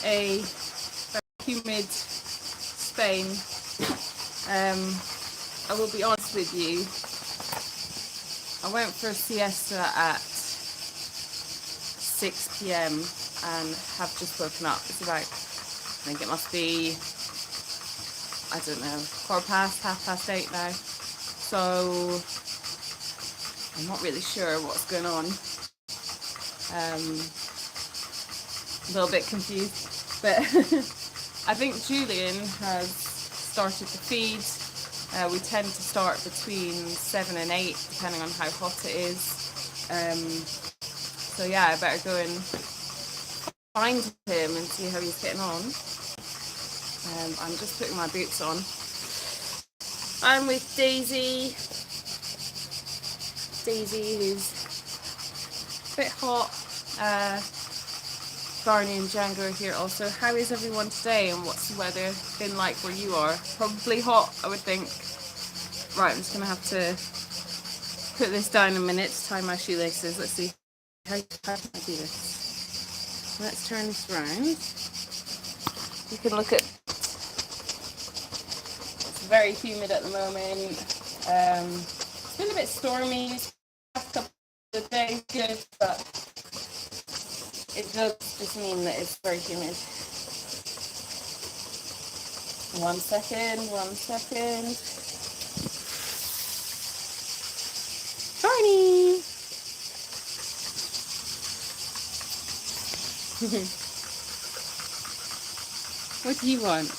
a very humid Spain. I will be honest with you, I went for a siesta at 6 p.m. and have just woken up. It's about, I think it must be, I don't know, 8:15 now. So I'm not really sure what's going on. A little bit confused, but I think Julian has started to feed. We tend to start between 7 and 8, depending on how hot it is. So yeah, I better go and find him and see how he's getting on. I'm just putting my boots on. I'm with Daisy. Daisy, who's a bit hot. Barney and Django are here also. How is everyone today, and what's the weather been like where you are? Probably hot, I would think. Right, I'm just going to have to put this down a minute to tie my shoelaces. Let's see. How can I do this? Let's turn this round. You can look at... It's very humid at the moment. It's been a bit stormy these past couple of days, good, but it does just mean that it's very humid. One second. Barney! What do you want?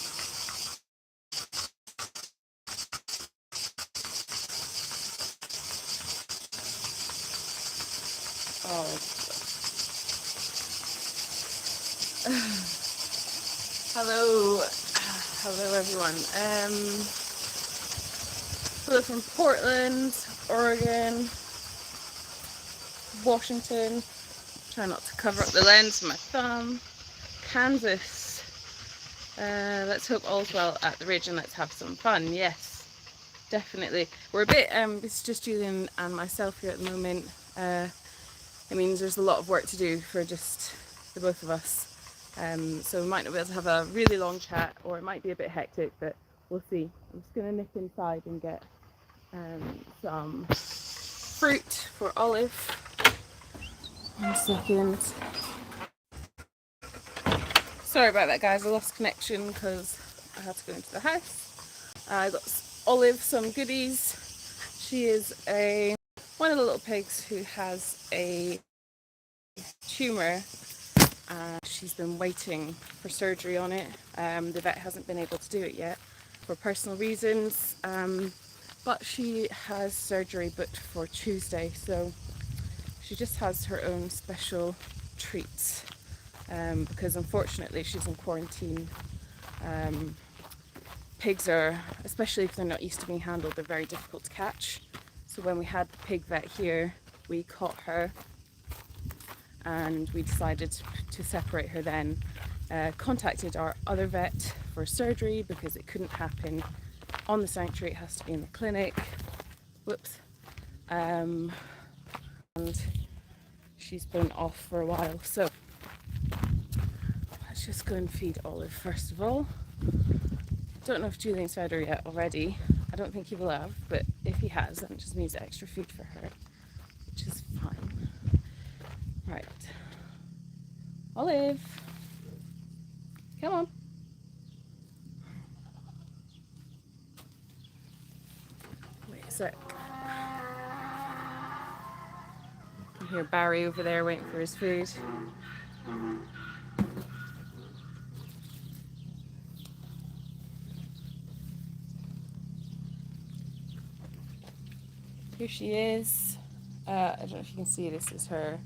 Oh. Hello everyone. Hello from Portland, Oregon, Washington. Try not to cover up the lens with my thumb. Kansas. Let's hope all's well at the ridge and let's have some fun. Yes, definitely. We're a bit, it's just Julian and myself here at the moment. It means there's a lot of work to do for just the both of us. So we might not be able to have a really long chat, or it might be a bit hectic, but we'll see. I'm just going to nip inside and get some fruit for Olive. 1 second. Sorry about that, guys. I lost connection because I had to go into the house. I got Olive some goodies. She is one of the little pigs who has a tumour. She's been waiting for surgery on it. The vet hasn't been able to do it yet for personal reasons, but she has surgery booked for Tuesday, so she just has her own special treats, because unfortunately she's in quarantine. Pigs are, especially if they're not used to being handled, they're very difficult to catch. So when we had the pig vet here, we caught her and we decided to separate her then. Contacted our other vet for surgery because it couldn't happen on the sanctuary, it has to be in the clinic. Whoops. And she's been off for a while, so let's just go and feed Olive first of all. Don't know if Julian's fed her yet already. I don't think he will have, but if he has, then it just means extra food for her, which is fine. Right. Olive, come on. Wait a sec. You hear Barry over there waiting for his food. Here she is. I don't know if you can see, this is her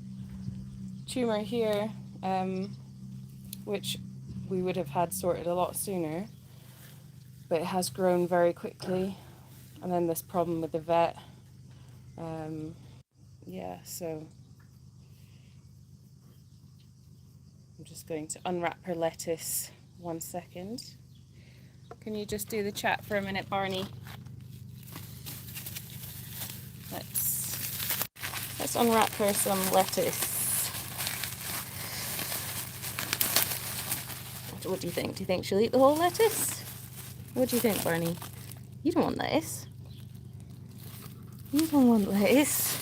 tumour here, which we would have had sorted a lot sooner, but it has grown very quickly. And then this problem with the vet. Yeah, so I'm just going to unwrap her lettuce. 1 second. Can you just do the chat for a minute, Barney? Let's unwrap her some lettuce. What do you think? Do you think she'll eat the whole lettuce? What do you think, Barney? You don't want lettuce. You don't want lettuce.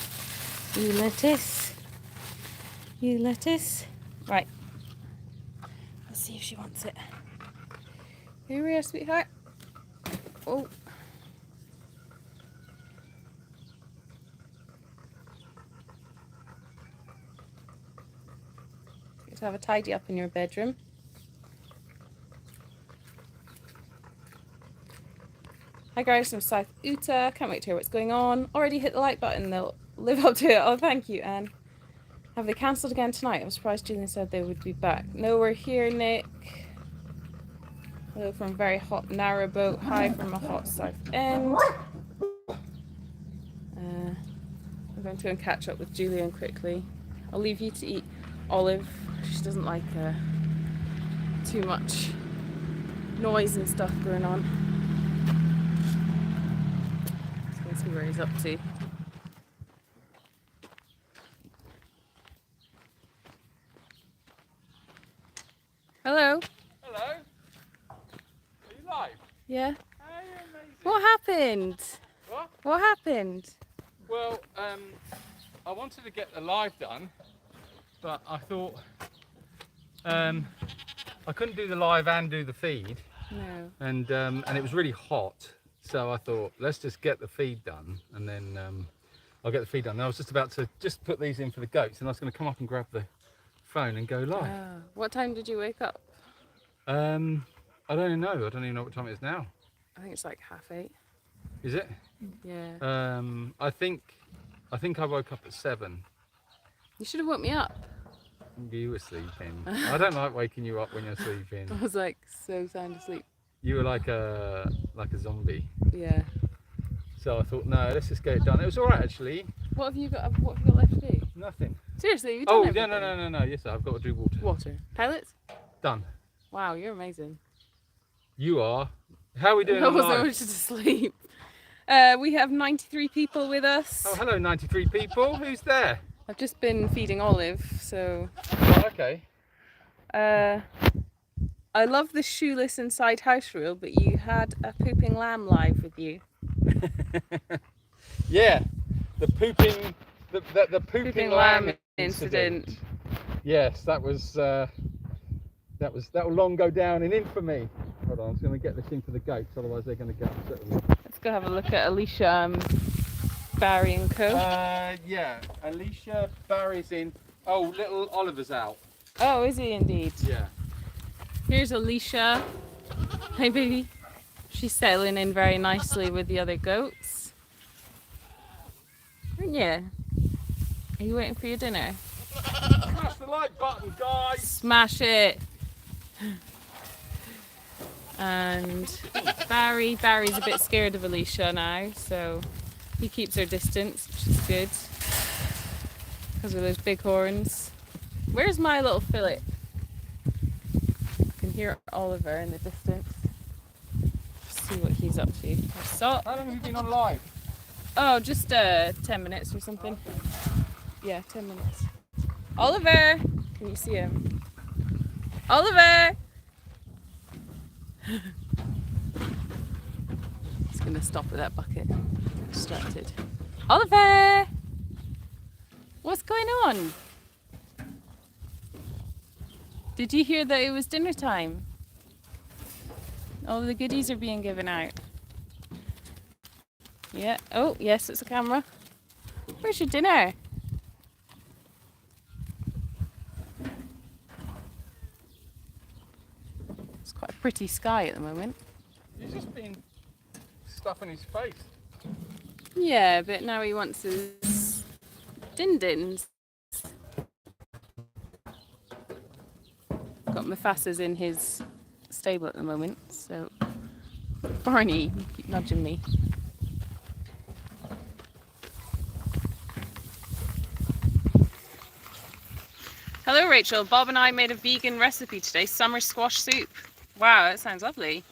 You lettuce. You lettuce. Right. Let's see if she wants it. Here we are, sweetheart. Oh. Good to have a tidy up in your bedroom. Hi guys from South Utah. Can't wait to hear what's going on. Already hit the like button. They'll live up to it. Oh, thank you, Anne. Have they cancelled again tonight? I'm surprised Julian said they would be back. No, we're here, Nick. Hello from very hot narrowboat. Hi from a hot south end. I'm going to go and catch up with Julian quickly. I'll leave you to eat Olive. She doesn't like too much noise and stuff going on. Let's go and see where he's up to. Hello. Hello. Are you live? Yeah. Hey, amazing. What happened? What? What happened? Well, I wanted to get the live done, but I thought I couldn't do the live and do the feed. No. And it was really hot, so I thought let's just get the feed done, and then I'll get the feed done. And I was just about to just put these in for the goats, and I was going to come up and grab the phone and go live. What time did you wake up? I don't even know. I don't even know what time it is now. I think it's like 8:30. Is it? Yeah. I think I woke up at 7. You should have woke me up. You were sleeping. I don't like waking you up when you're sleeping. I was like so sound asleep. You were like a zombie. Yeah. So I thought, no, let's just get it done. It was all right actually. What have you got left to do? Nothing. Seriously, you've done everything? No. Yes, I've got to do water. Water. Pellets? Done. Wow, you're amazing. You are. How are we doing? I was just asleep. We have 93 people with us. Oh, hello, 93 people. Who's there? I've just been feeding Olive, so. Oh, okay. I love the shoeless inside house rule, but you had a pooping lamb live with you. Yeah, the pooping lamb incident. Yes, that will long go down in infamy. Hold on, I'm just going to get this in for the goats, otherwise they're going to get upset with me. Let's go have a look at Alicia, Barry and co. Yeah, Alicia, Barry's in. Oh, little Oliver's out. Oh, is he indeed? Yeah. Here's Alicia. Hi, baby. She's settling in very nicely with the other goats. Aren't you? Are you waiting for your dinner? Smash the like button, guys! Smash it! And Barry's a bit scared of Alicia now, so he keeps her distance, which is good. Because of those big horns. Where's my little Philip? I can hear Oliver in the distance. See what he's up to. How long have you been on live? Oh, just 10 minutes or something. Yeah, 10 minutes. Oliver! Can you see him? Oliver! He's gonna stop at that bucket. Distracted. Oliver! What's going on? Did you hear that it was dinner time? All the goodies are being given out. Yeah. Oh, yes, it's a camera. Where's your dinner? It's quite a pretty sky at the moment. He's just been stuffing his face. Yeah, but now he wants his din-dins. Got Mufasa's in his stable at the moment, so Barney, you keep nudging me. Hello Rachel, Bob and I made a vegan recipe today, summer squash soup. Wow, that sounds lovely.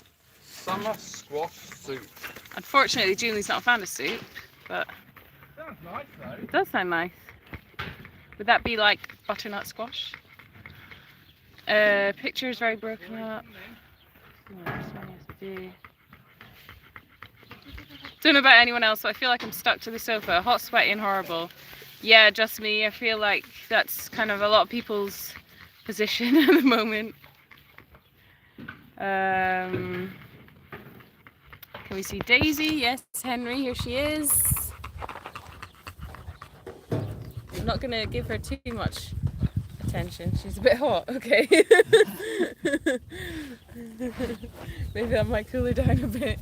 Summer squash soup. Unfortunately, Julie's not a fan of soup, but Sounds nice though. it does sound nice. Would that be like butternut squash? Picture is very broken up. Don't know about anyone else, so I feel like I'm stuck to the sofa. Hot, sweaty and horrible. Yeah, just me. I feel like that's kind of a lot of people's position at the moment. Can we see Daisy? Yes, Henry, here she is. I'm not going to give her too much attention. She's a bit hot. Okay. Maybe that might cool her down a bit.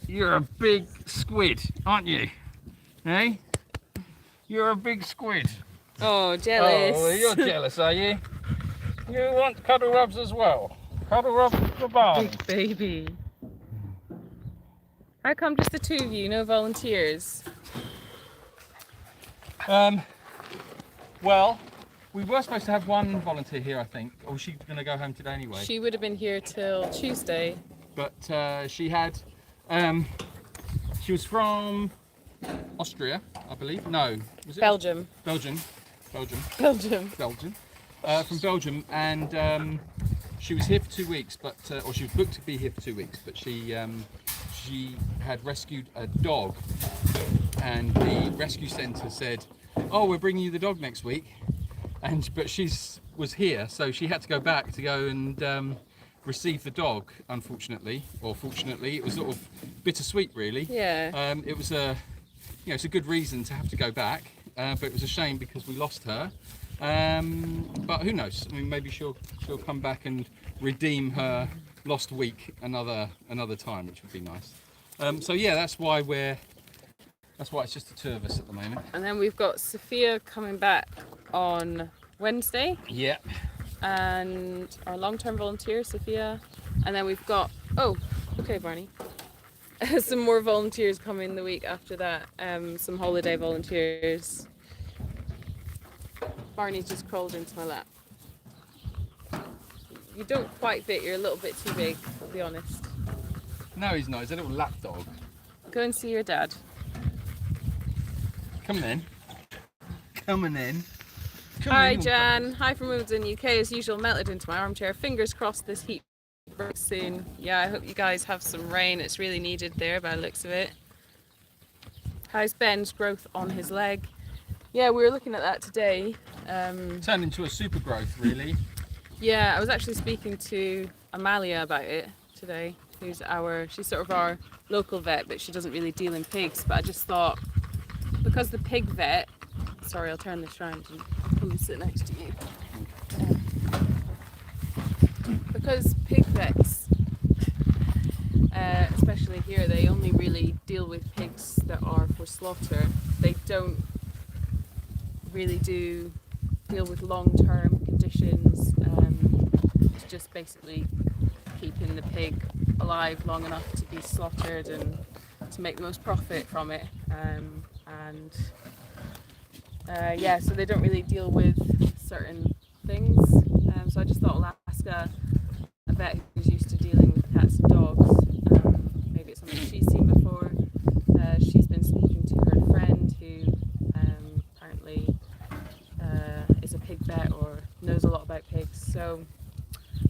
You're a big squid, aren't you? Hey? You're a big squid. Oh, jealous. Oh, you're jealous, are you? You want cuddle rubs as well? Cuddle rubs for Barney. Big baby. How come just the two of you, no volunteers? Well, we were supposed to have one volunteer here, I think. Or was she going to go home today anyway? She would have been here till Tuesday. But she had... she was from Austria, I believe. No, was it? Belgium. Belgium. From And she was here for 2 weeks, but or she was booked to be here for 2 weeks, but she had rescued a dog, and the rescue centre said, "Oh, we're bringing you the dog next week," but she was here, so she had to go back to go and receive the dog. Unfortunately, or fortunately, it was sort of bittersweet, really. Yeah. It was it's a good reason to have to go back, but it was a shame because we lost her. But who knows? I mean, maybe she'll come back and redeem her lost week another time, which would be nice. So yeah, that's why it's just the two of us at the moment. And then we've got Sophia coming back on Wednesday. Yeah. And our long-term volunteer, Sophia. And then we've got, oh, okay, Barney. Some more volunteers coming the week after that. Some holiday volunteers. Barney's just crawled into my lap. You don't quite fit, you're a little bit too big, I'll be honest. No, he's not. He's a little lap dog. Go and see your dad. Coming in. Hi, Jan. Hi from Wimbledon, UK. As usual, melted into my armchair. Fingers crossed this heat breaks soon. Yeah, I hope you guys have some rain. It's really needed there by the looks of it. How's Ben's growth on his leg? Yeah, we were looking at that today. Turned into a super growth, really. Yeah, I was actually speaking to Amalia about it today, she's sort of our local vet, but she doesn't really deal in pigs. But I just thought, because the pig vet, sorry, I'll turn this round and come and sit next to you. Because pig vets, especially here, they only really deal with pigs that are for slaughter. They don't really deal with long-term conditions. It's just basically keeping the pig alive long enough to be slaughtered and to make the most profit from it. So they don't really deal with certain things. So I just thought I'll ask a vet who's used to dealing with cats and dogs. Maybe it's something she's seen before. She's been speaking to her friend who apparently is a pig vet or knows a lot about pigs. So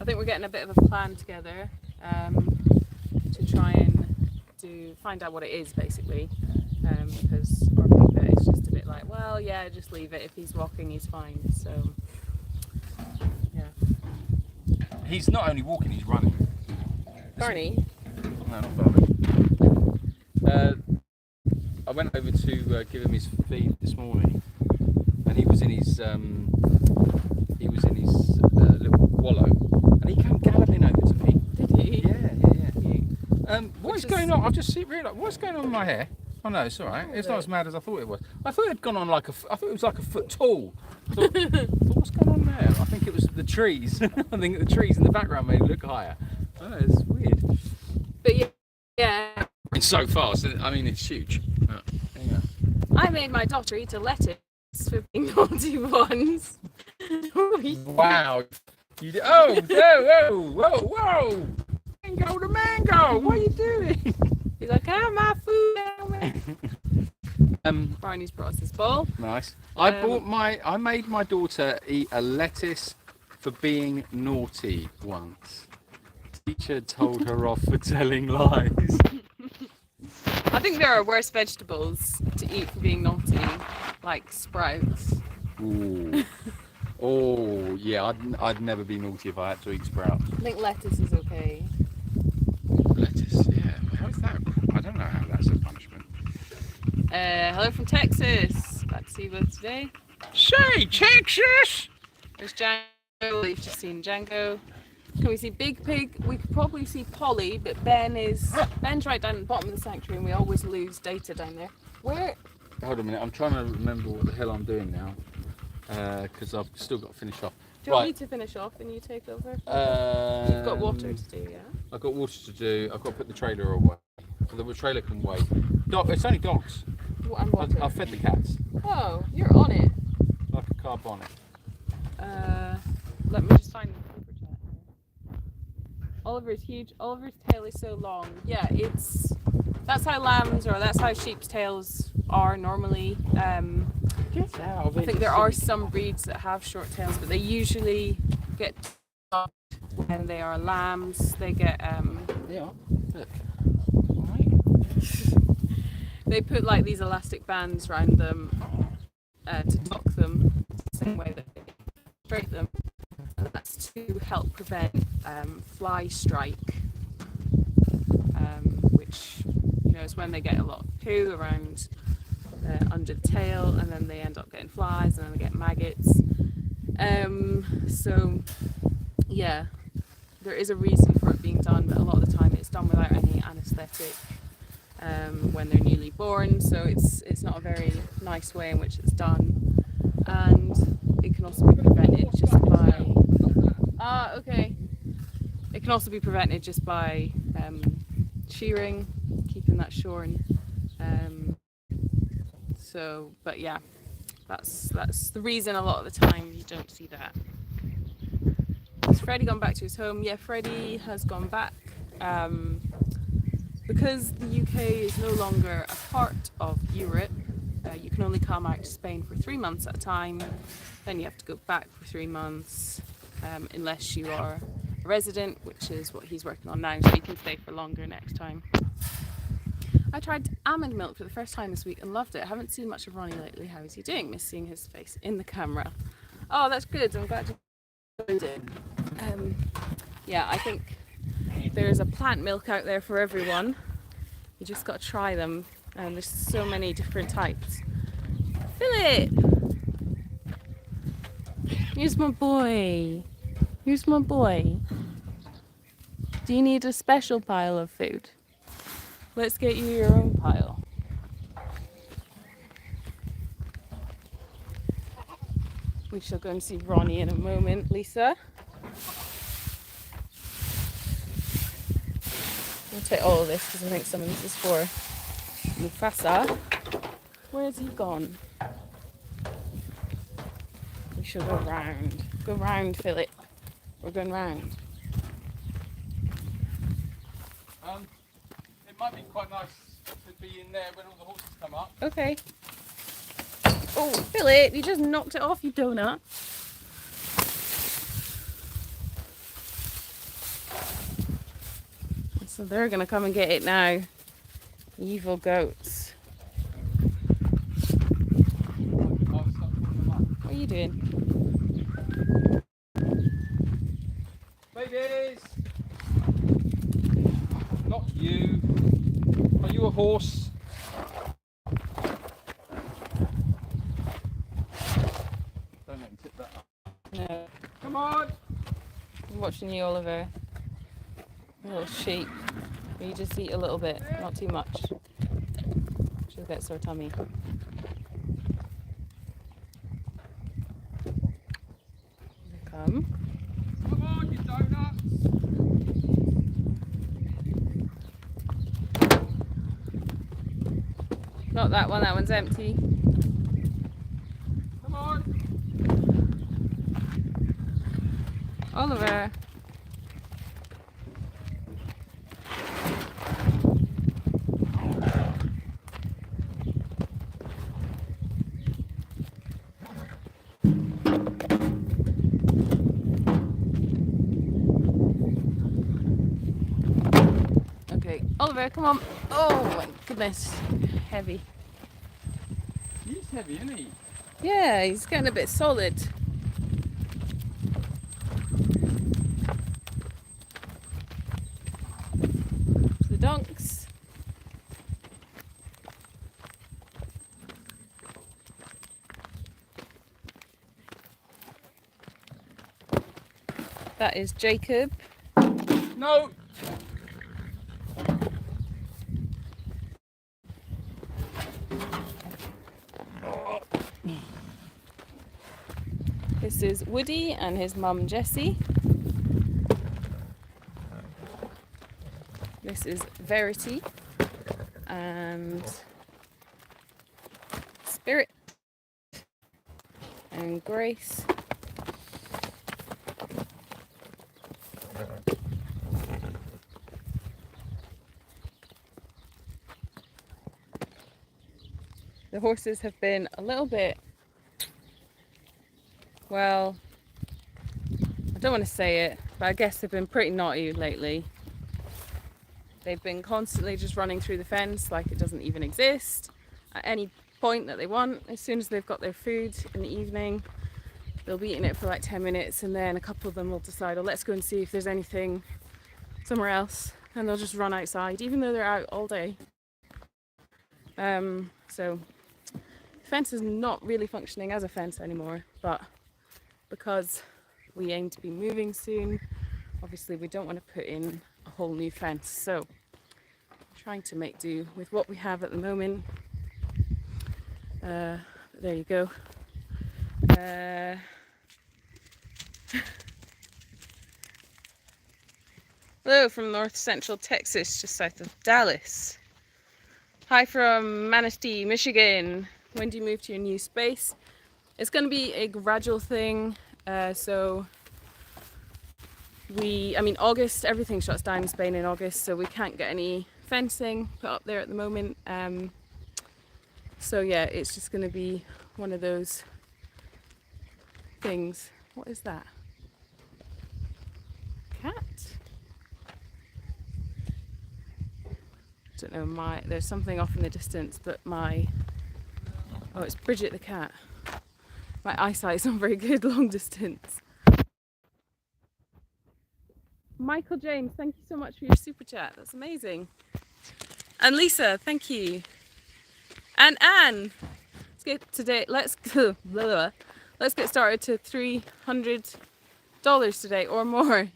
I think we're getting a bit of a plan together to try and find out what it is, basically, because our pig vet is just a bit like, well, yeah, just leave it. If he's walking, he's fine. So yeah. He's not only walking, he's running. Barney? No, not Barney. I went over to give him his feed this morning, and he was in his little wallow, and he came galloping over to me. Did he? Yeah. What is going on? I've just realised what's going on with my hair. Oh no, it's all right. It's not as mad as I thought it was. I thought it had gone on I thought it was like a foot tall. I thought what's going on there? I think it was the trees. I think the trees in the background made it look higher. Oh, it's weird. But yeah. It's so fast. I mean, it's huge. Yeah. I made my daughter eat a lettuce for being naughty ones. Wow. You did. Oh, whoa. Mango the mango. What are you doing? He's like, ah, my food. Barney's brought us his bowl. Nice. I made my daughter eat a lettuce for being naughty once. Teacher told her off for telling lies. I think there are worse vegetables to eat for being naughty, like sprouts. Ooh. Oh yeah, I'd never be naughty if I had to eat sprouts. I think lettuce is okay. Lettuce, yeah. How's that? I don't know how that's a punishment. Hello from Texas. Glad to see you both today. Say, Texas! There's Django. We've just seen Django. Can we see Big Pig? We could probably see Polly, but Ben's right down at the bottom of the sanctuary, and we always lose data down there. Where? Hold on a minute. I'm trying to remember what the hell I'm doing now, because I've still got to finish off. Do you want me to finish off and you take over? You've got water to do, yeah? I've got water to do. I've got to put the trailer away. The trailer can wait. It's only dogs. What, and water? I've fed the cats. Oh, you're on it. Like a car bonnet. Let me just find the paper chat. Oliver's huge. Oliver's tail is so long. Yeah, that's how lambs or that's how sheep's tails are normally. Get out of it. I think there are some breeds that have short tails, but they usually get when they are lambs. They get Yeah. Look. They put like these elastic bands around them to lock them the same way that they straight them, and that's to help prevent fly strike, which is when they get a lot of poo around under the tail, and then they end up getting flies, and then they get maggots. So yeah, there is a reason for it being done, but a lot of the time it's done without any anaesthetic. When they're newly born, so it's not a very nice way in which it's done, and it can also be prevented just by it can also be prevented just by shearing, keeping that shorn. But yeah, that's the reason a lot of the time you don't see that. Has Freddie gone back to his home? Yeah, Freddie has gone back. Because the UK is no longer a part of Europe, you can only come out to Spain for 3 months at a time. Then you have to go back for 3 months, unless you are a resident, which is what he's working on now, so you can stay for longer next time. I tried almond milk for the first time this week and loved it. I haven't seen much of Ronnie lately. How is he doing? Miss seeing his face in the camera. Oh, that's good. I'm glad you did. Yeah, I think there's a plant milk out there for everyone. You just got to try them, and there's so many different types. Philip! Here's my boy. Here's my boy. Do you need a special pile of food? Let's get you your own pile. We shall go and see Ronnie in a moment, Lisa. I'll take all of this because I think some of this is for Mufasa. Where has he gone? We should go round. Go round, Philip. We're going round. It might be quite nice to be in there when all the horses come up. Okay. Oh, Philip, you just knocked it off, you donut. So they're going to come and get it now. Evil goats. What are you doing? Babies! Not you. Are you a horse? Don't let him tip that up. No. Come on! I'm watching you, Oliver. Little sheep. You just eat a little bit, not too much. She'll get sore tummy. Come. Come on, you donuts! Not that one, that one's empty. Come on! Oliver. Oliver, come on. Oh my goodness. Heavy. He's heavy, isn't he? Yeah, he's getting a bit solid. The donks. That is Jacob. No! This is Woody and his mum Jessie. This is Verity and Spirit and Grace. The horses have been a little bit, well, I don't want to say it, but I guess they've been pretty naughty lately. They've been constantly just running through the fence like it doesn't even exist at any point that they want. As soon as they've got their food in the evening, they'll be eating it for like 10 minutes and then a couple of them will decide, oh, let's go and see if there's anything somewhere else, and they'll just run outside even though they're out all day. So the fence is not really functioning as a fence anymore, but because we aim to be moving soon, obviously we don't want to put in a whole new fence, so I'm trying to make do with what we have at the moment. There you go. Hello from north central Texas, just south of Dallas. Hi from Manistee, Michigan. When do you move to your new space? It's going to be a gradual thing. So August, everything shuts down in Spain in August, so we can't get any fencing put up there at the moment. So yeah, it's just going to be one of those things. What is that? Cat? I don't know, there's something off in the distance, but oh, it's Bridget the cat. My eyesight's not very good long distance. Michael James, thank you so much for your super chat. That's amazing. And Lisa, thank you. And Anne, let's get started to $300 today or more.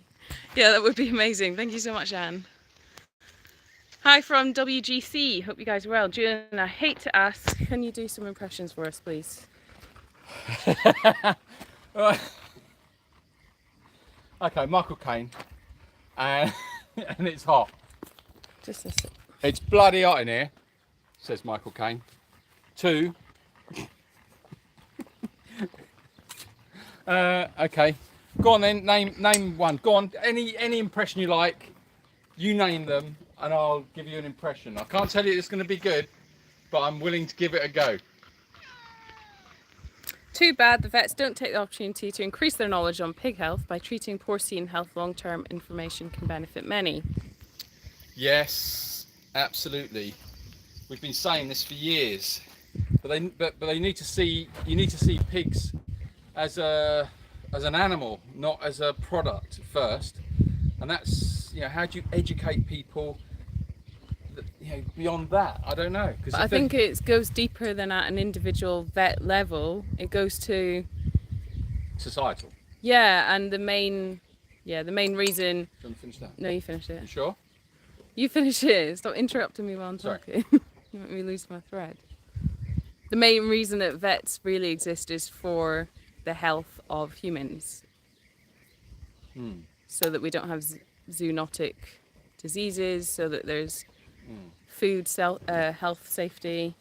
Yeah, that would be amazing. Thank you so much, Anne. Hi from WGC. Hope you guys are well. Julian, I hate to ask, can you do some impressions for us, please? Okay, Michael Kane. And it's hot. Just a sec. It's bloody hot in here, says Michael Kane. 2. Okay. Go on then, name one. Go on, any impression you like, you name them and I'll give you an impression. I can't tell you it's going to be good, but I'm willing to give it a go. Too bad the vets don't take the opportunity to increase their knowledge on pig health by treating porcine health long-term. Information can benefit many. Yes, absolutely. We've been saying this for years, but they need to see, you need to see pigs as an animal, not as a product first. And that's, how do you educate people beyond that? I don't know. But I think it goes deeper than at an individual vet level. It goes to societal. Yeah, and the main reason. Do you want to finish that? No, you finish it. You sure? You finish it. Stop interrupting me while I'm talking. You make me lose my thread. The main reason that vets really exist is for the health of humans. So that we don't have zoonotic diseases, so that there's food health safety,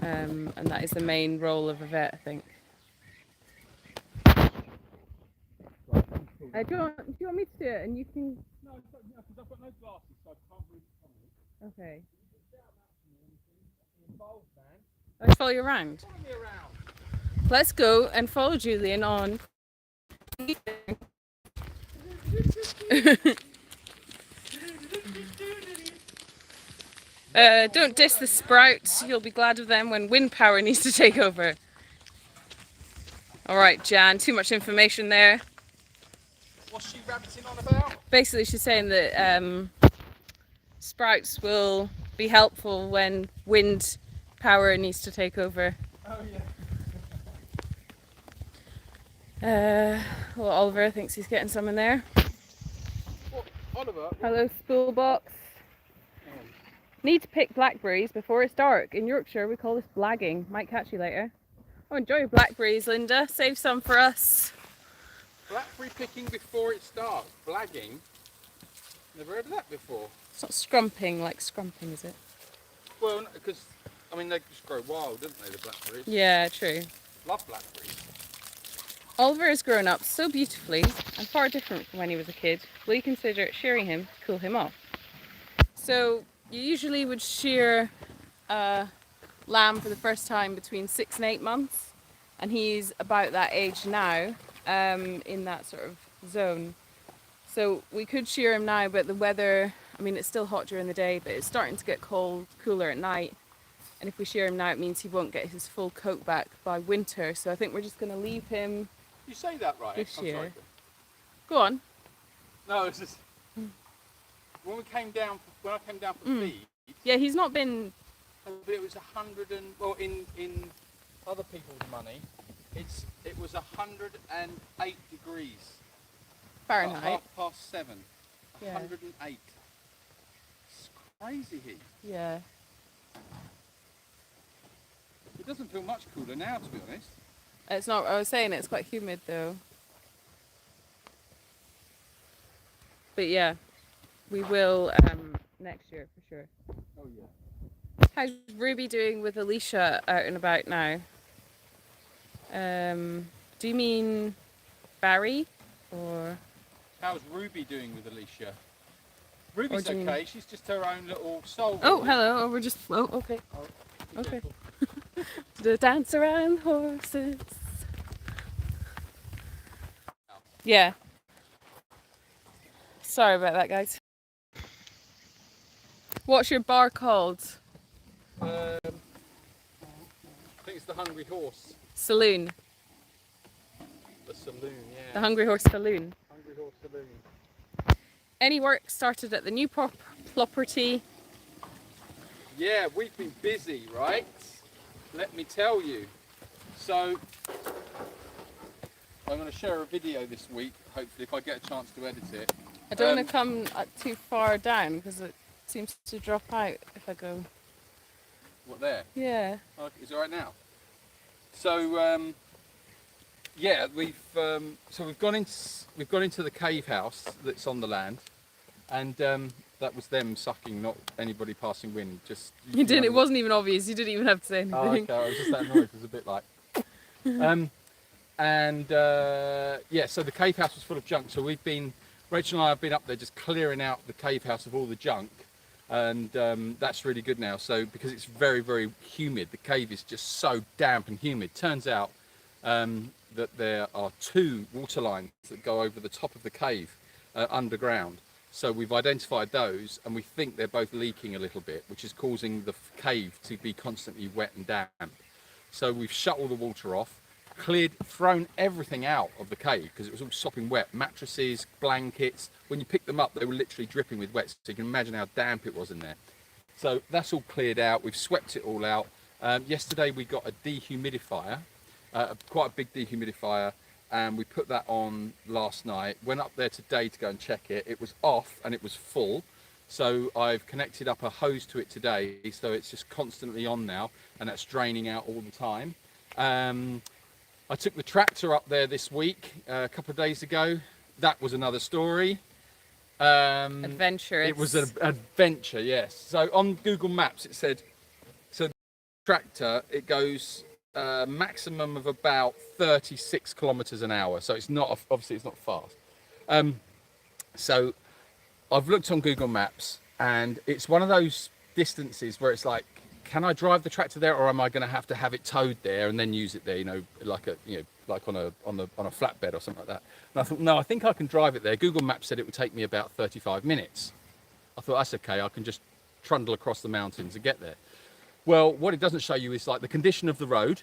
and that is the main role of a vet, I think. Do you want me to do it? And you can... No, because I've got no glasses, so I can't read the comments. Okay. Involved, man. Let's follow you around. Follow me around. Let's go and follow Julian on... Don't diss the sprouts. You'll be glad of them when wind power needs to take over. All right, Jan. Too much information there. What's she rabbiting on about? Basically, she's saying that sprouts will be helpful when wind power needs to take over. Oh yeah. Well, Oliver thinks he's getting some in there. What, Oliver? Hello, school box. Need to pick blackberries before it's dark. In Yorkshire, we call this blagging. Might catch you later. Oh, enjoy your blackberries, Linda. Save some for us. Blackberry picking before it's dark. Blagging? Never heard of that before. It's not scrumping like scrumping, is it? Well, because, I mean, they just grow wild, don't they, the blackberries? Yeah, true. Love blackberries. Oliver has grown up so beautifully and far different from when he was a kid. Will you consider shearing him to cool him off? So, you usually would shear a lamb for the first time between 6 and 8 months, and he's about that age now, in that sort of zone. So we could shear him now, but the weather, I mean, it's still hot during the day, but it's starting to get cold, cooler at night. And if we shear him now, it means he won't get his full coat back by winter. So I think we're just going to leave him You say that right. this I'm year. sorry. Go on. No, it's just when I came down for feed, Yeah, he's not been. it was 100 and well in other people's money, it was 108 degrees. Fahrenheit. At 7:30. Yeah. 108. It's crazy heat. Yeah. It doesn't feel much cooler now, to be honest. It's not. I was saying it's quite humid though. But yeah, we will next year for sure. Oh yeah. How's Ruby doing with Alicia out and about now? Do you mean Barry or? How's Ruby doing with Alicia? Ruby's do you okay. She's just her own little soul. Oh, really. hello. Oh, we're just. Oh, okay. Oh, be Okay. careful. The dance around horses. Yeah. Sorry about that, guys. What's your bar called? I think it's the Hungry Horse. Saloon. The saloon, yeah. The Hungry Horse Saloon. Hungry Horse Saloon. Any work started at the new property? Yeah, we've been busy, right? Let me tell you. So, I'm going to share a video this week, hopefully, if I get a chance to edit it. I don't want to come too far down because it seems to drop out if I go. What, there? Yeah. Oh, is it all right now? So, yeah, we've gone into the cave house that's on the land, and that was them sucking, not anybody passing wind. Just You didn't. It wasn't even obvious. You didn't even have to say anything. Oh, okay. I was just that noise was a bit like. Yeah, so the cave house was full of junk. So Rachel and I have been up there just clearing out the cave house of all the junk, and that's really good now. So because it's very, very humid, the cave is just so damp and humid. Turns out that there are 2 water lines that go over the top of the cave underground. So we've identified those, and we think they're both leaking a little bit, which is causing the cave to be constantly wet and damp. So we've shut all the water off, thrown everything out of the cave because it was all sopping wet. Mattresses, blankets. When you picked them up, they were literally dripping with wet. So you can imagine how damp it was in there. So that's all cleared out. We've swept it all out. Yesterday we got a dehumidifier, quite a big dehumidifier. And we put that on last night. Went up there today to go and check it. It was off and it was full. So I've connected up a hose to it today. So it's just constantly on now and that's draining out all the time. I took the tractor up there this week, a couple of days ago. That was another story. Adventure. It was an adventure, yes. So on Google Maps it said, so the tractor, it goes maximum of about 36 kilometers an hour, so it's not, obviously it's not fast. So I've looked on Google Maps and it's one of those distances where it's like, can I drive the tractor there, or am I going to have it towed there and then use it there, like on a flatbed or something like that? And I thought, no, I think I can drive it there. Google Maps said it would take me about 35 minutes. I thought, that's okay, I can just trundle across the mountains and get there. Well, what it doesn't show you is like the condition of the road.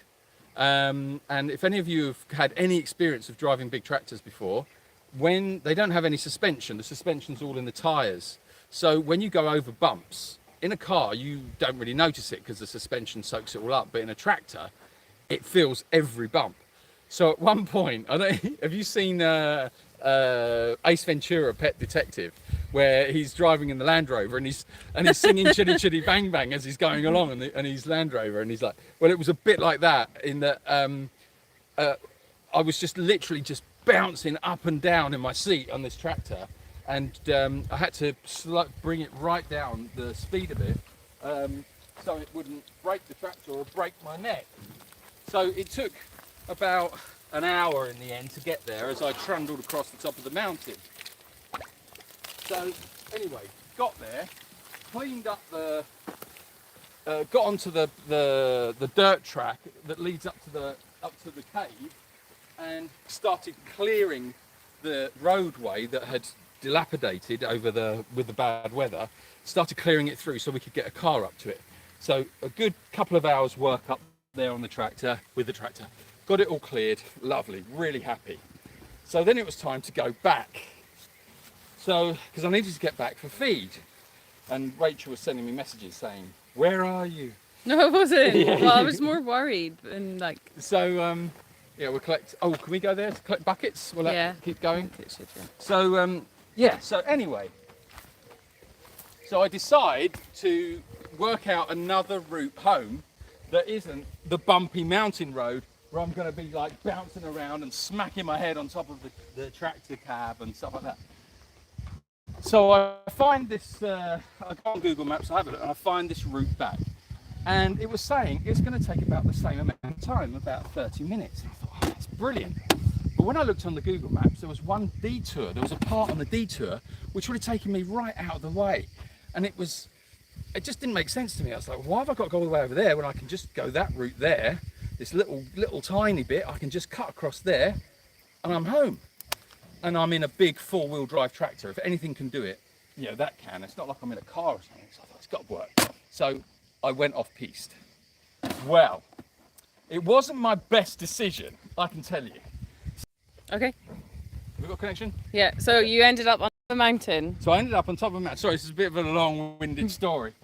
And if any of you have had any experience of driving big tractors before, when they don't have any suspension, the suspension's all in the tyres. So when you go over bumps, in a car, you don't really notice it because the suspension soaks it all up. But in a tractor, it feels every bump. So at one point, have you seen Ace Ventura, Pet Detective, where he's driving in the Land Rover and he's singing Chitty Chitty Bang Bang as he's going along and he's Land Rover, and he's like, well, it was a bit like that in that I was just literally just bouncing up and down in my seat on this tractor, and I had to bring it right down the speed of it so it wouldn't break the tractor or break my neck. So it took about an hour in the end to get there as I trundled across the top of the mountain. So anyway, got there, cleaned up got onto the dirt track that leads up to the cave, and started clearing the roadway that had dilapidated with the bad weather. Started clearing it through so we could get a car up to it. So a good couple of hours work up there on the tractor with the tractor. Got it all cleared, lovely, really happy. So then it was time to go back. So, because I needed to get back for feed. And Rachel was sending me messages saying, where are you? No, I wasn't. Yeah. Well, I was more worried and like... So, yeah, we'll collect, can we go there to collect buckets? Will that keep going? It should, yeah. So, so anyway. So I decide to work out another route home that isn't the bumpy mountain road where I'm going to be like bouncing around and smacking my head on top of the tractor cab and stuff like that. So I find this, I go on Google Maps, I have a look, and I find this route back. And it was saying it's going to take about the same amount of time, about 30 minutes. And I thought, oh, that's brilliant. But when I looked on the Google Maps, there was one detour, there was a part on the detour which would have taken me right out of the way. And it just didn't make sense to me. I was like, why have I got to go all the way over there when I can just go that route there? This little tiny bit, I can just cut across there and I'm home. And I'm in a big 4-wheel drive tractor. If anything can do it, that can. It's not like I'm in a car or something. So I thought, it's got to work. So I went off piste. Well, it wasn't my best decision, I can tell you. Okay. Have we got a connection? Yeah, so you ended up on the mountain. So I ended up on top of a mountain. Sorry, this is a bit of a long-winded story.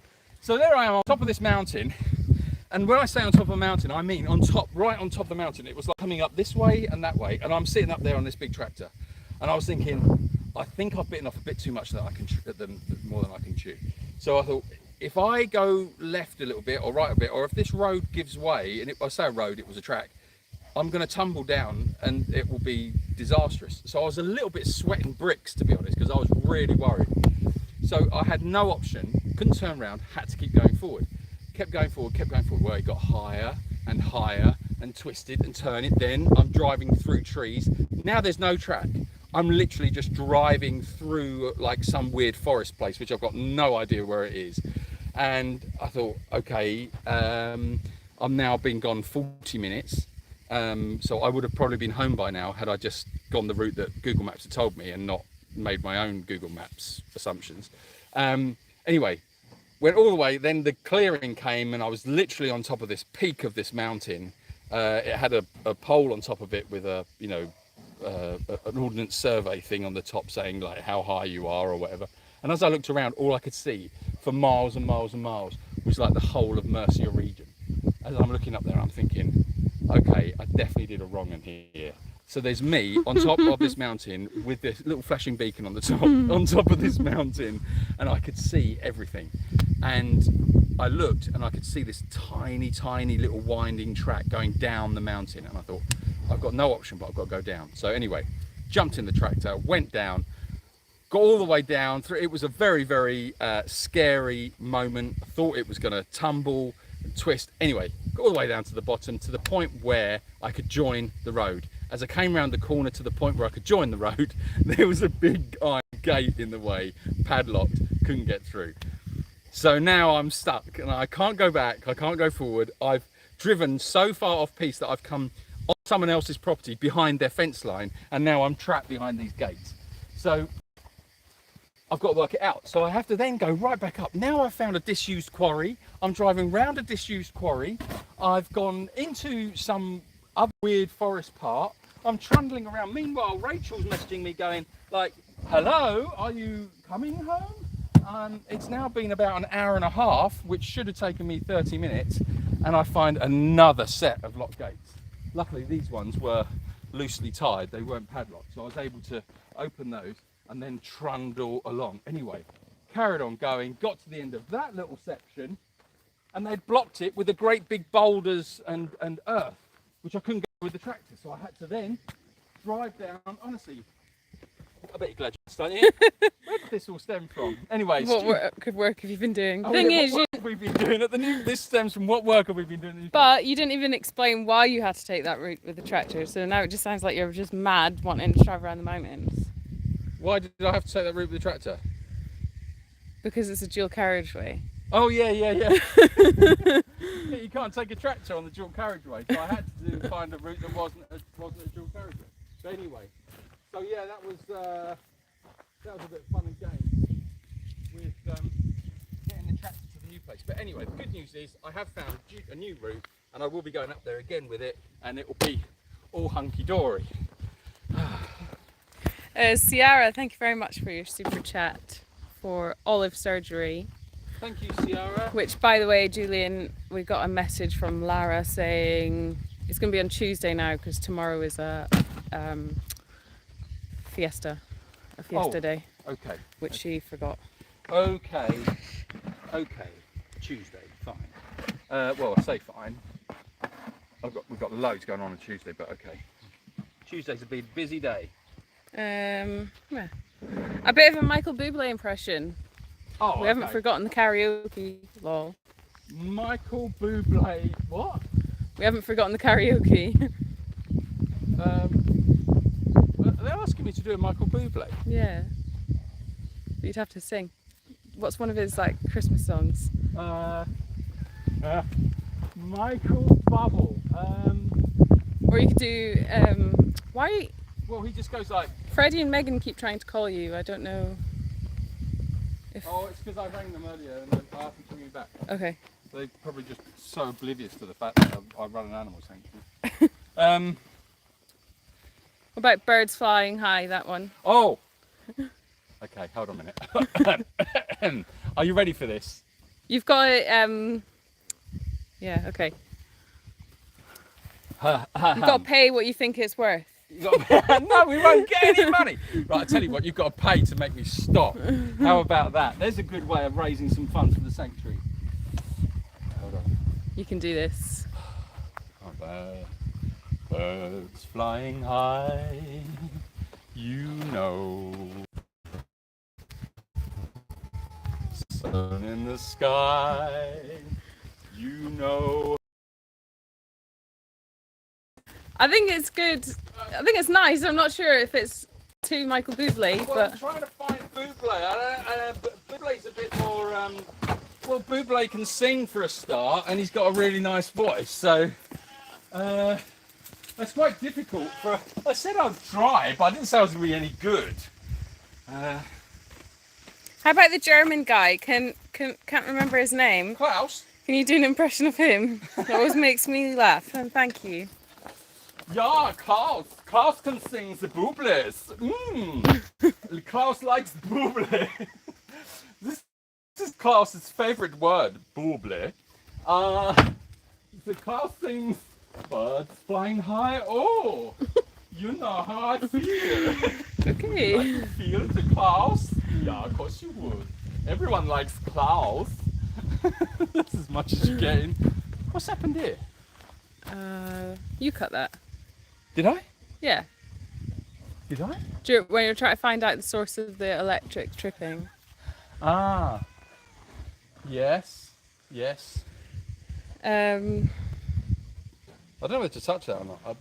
So there I am on top of this mountain. And when I say on top of a mountain, I mean right on top of the mountain. It was like coming up this way and that way. And I'm sitting up there on this big tractor. And I was thinking, I think I've bitten off a bit too much that I can more than I can chew. So I thought, if I go left a little bit or right a bit, or if this road gives way, and I say a road, it was a track, I'm going to tumble down and it will be disastrous. So I was a little bit sweating bricks, to be honest, because I was really worried. So I had no option, couldn't turn around, had to keep going forward. Kept going forward. Well, it got higher and higher and twisted and turning. Then I'm driving through trees. Now there's no track. I'm literally just driving through like some weird forest place, which I've got no idea where it is. And I thought, okay, I'm now been gone 40 minutes. So I would have probably been home by now had I just gone the route that Google Maps had told me and not made my own Google Maps assumptions. Anyway, went all the way, then the clearing came and I was literally on top of this peak of this mountain. It had a pole on top of it with an ordnance survey thing on the top saying like how high you are or whatever. And as I looked around, all I could see for miles and miles and miles was like the whole of Mercia region. As I'm looking up there, I'm thinking, okay, I definitely did a wrong in here. So there's me on top of this mountain with this little flashing beacon on the top, on top of this mountain, and I could see everything. And I looked and I could see this tiny, tiny little winding track going down the mountain. And I thought, I've got no option, but I've got to go down. So anyway, jumped in the tractor, went down, got all the way down through. It was a very, very scary moment. I thought it was going to tumble and twist. Anyway, got all the way down to the bottom, to the point where I could join the road. As I came round the corner to the point where I could join the road, there was a big iron gate in the way, padlocked, couldn't get through. So now I'm stuck and I can't go back, I can't go forward. I've driven so far off piste that I've come on someone else's property behind their fence line, and now I'm trapped behind these gates. So I've got to work it out. So I have to then go right back up. Now I've found a disused quarry. I'm driving round a disused quarry. I've gone into some other weird forest part. I'm trundling around. Meanwhile, Rachel's messaging me going like, hello, are you coming home? It's now been about an hour and a half, which should have taken me 30 minutes. And I find another set of lock gates. Luckily, these ones were loosely tied. They weren't padlocked. So I was able to open those and then trundle along. Anyway, carried on going, got to the end of that little section, and they'd blocked it with the great big boulders and earth, which I couldn't go with the tractor. So I had to then drive down. Honestly, I bet you're glad you asked, aren't you? Where did this all stem from? Anyway, What work have you been doing? Oh, Thing yeah, is, what work have we been doing at the new? This stems from what work have we been doing? but you didn't even explain why you had to take that route with the tractor. So now it just sounds like you're just mad wanting to drive around the mountains. Why did I have to take that route with the tractor? Because it's a dual carriageway. Oh yeah. Yeah, you can't take a tractor on the dual carriageway, so I had to find a route that wasn't a dual carriageway. But anyway, so yeah, that was a bit of fun and games with getting the tractor to the new place. But anyway, the good news is I have found a new route, and I will be going up there again with it, and it will be all hunky dory. Ciara, thank you very much for your super chat for Olive Surgery. Thank you, Ciara. Which, by the way, Julian, we got a message from Lara saying it's going to be on Tuesday now because tomorrow is a fiesta day. Okay. Which she forgot. Okay. Tuesday, fine. Well, I say fine. We've got loads going on Tuesday, but okay. Tuesday's a big busy day. Yeah. A bit of a Michael Bublé impression. Oh, we haven't forgotten the karaoke, lol. Michael Bublé, what? We haven't forgotten the karaoke. They're asking me to do a Michael Bublé. Yeah. But you'd have to sing. What's one of his like Christmas songs? Michael Bubble. Or you could do why? Well, he just goes like. Freddie and Megan keep trying to call you. I don't know. Oh, it's because I rang them earlier and I asked them to ring me back. Okay. They're probably just so oblivious to the fact that I run an animal sanctuary. What about birds flying high? That one. Oh. Okay, hold on a minute. Are you ready for this? You've got it. Yeah. Okay. You've got to pay what you think it's worth. No, we won't get any money. Right, I tell you what, you've got to pay to make me stop. How about that? There's a good way of raising some funds for the sanctuary. Hold on. You can do this. Birds flying high, you know. Sun in the sky, you know. I think it's good. I think it's nice. I'm not sure if it's too Michael Bublé, Well, but I'm trying to find Bublé. Bublé's a bit more. Well, Bublé can sing for a start, and he's got a really nice voice. So that's quite difficult. I said I'd try, but I didn't say I was going to be any good. how about the German guy? Can't remember his name. Klaus. Can you do an impression of him? It always makes me laugh. And thank you. Yeah, Klaus. Klaus can sing the Bublés. Klaus likes Bublé. This is Klaus's favorite word, Bublé. The Klaus sings birds flying high. Oh, you know how I feel. Okay. Would you like to feel the Klaus? Yeah, of course you would. Everyone likes Klaus. That's as much as you're getting. What's happened here? You cut that. Did I? Yeah. Did I? When you're trying to find out the source of the electric tripping. Ah. Yes. Yes. Um. I don't know whether to touch that or not.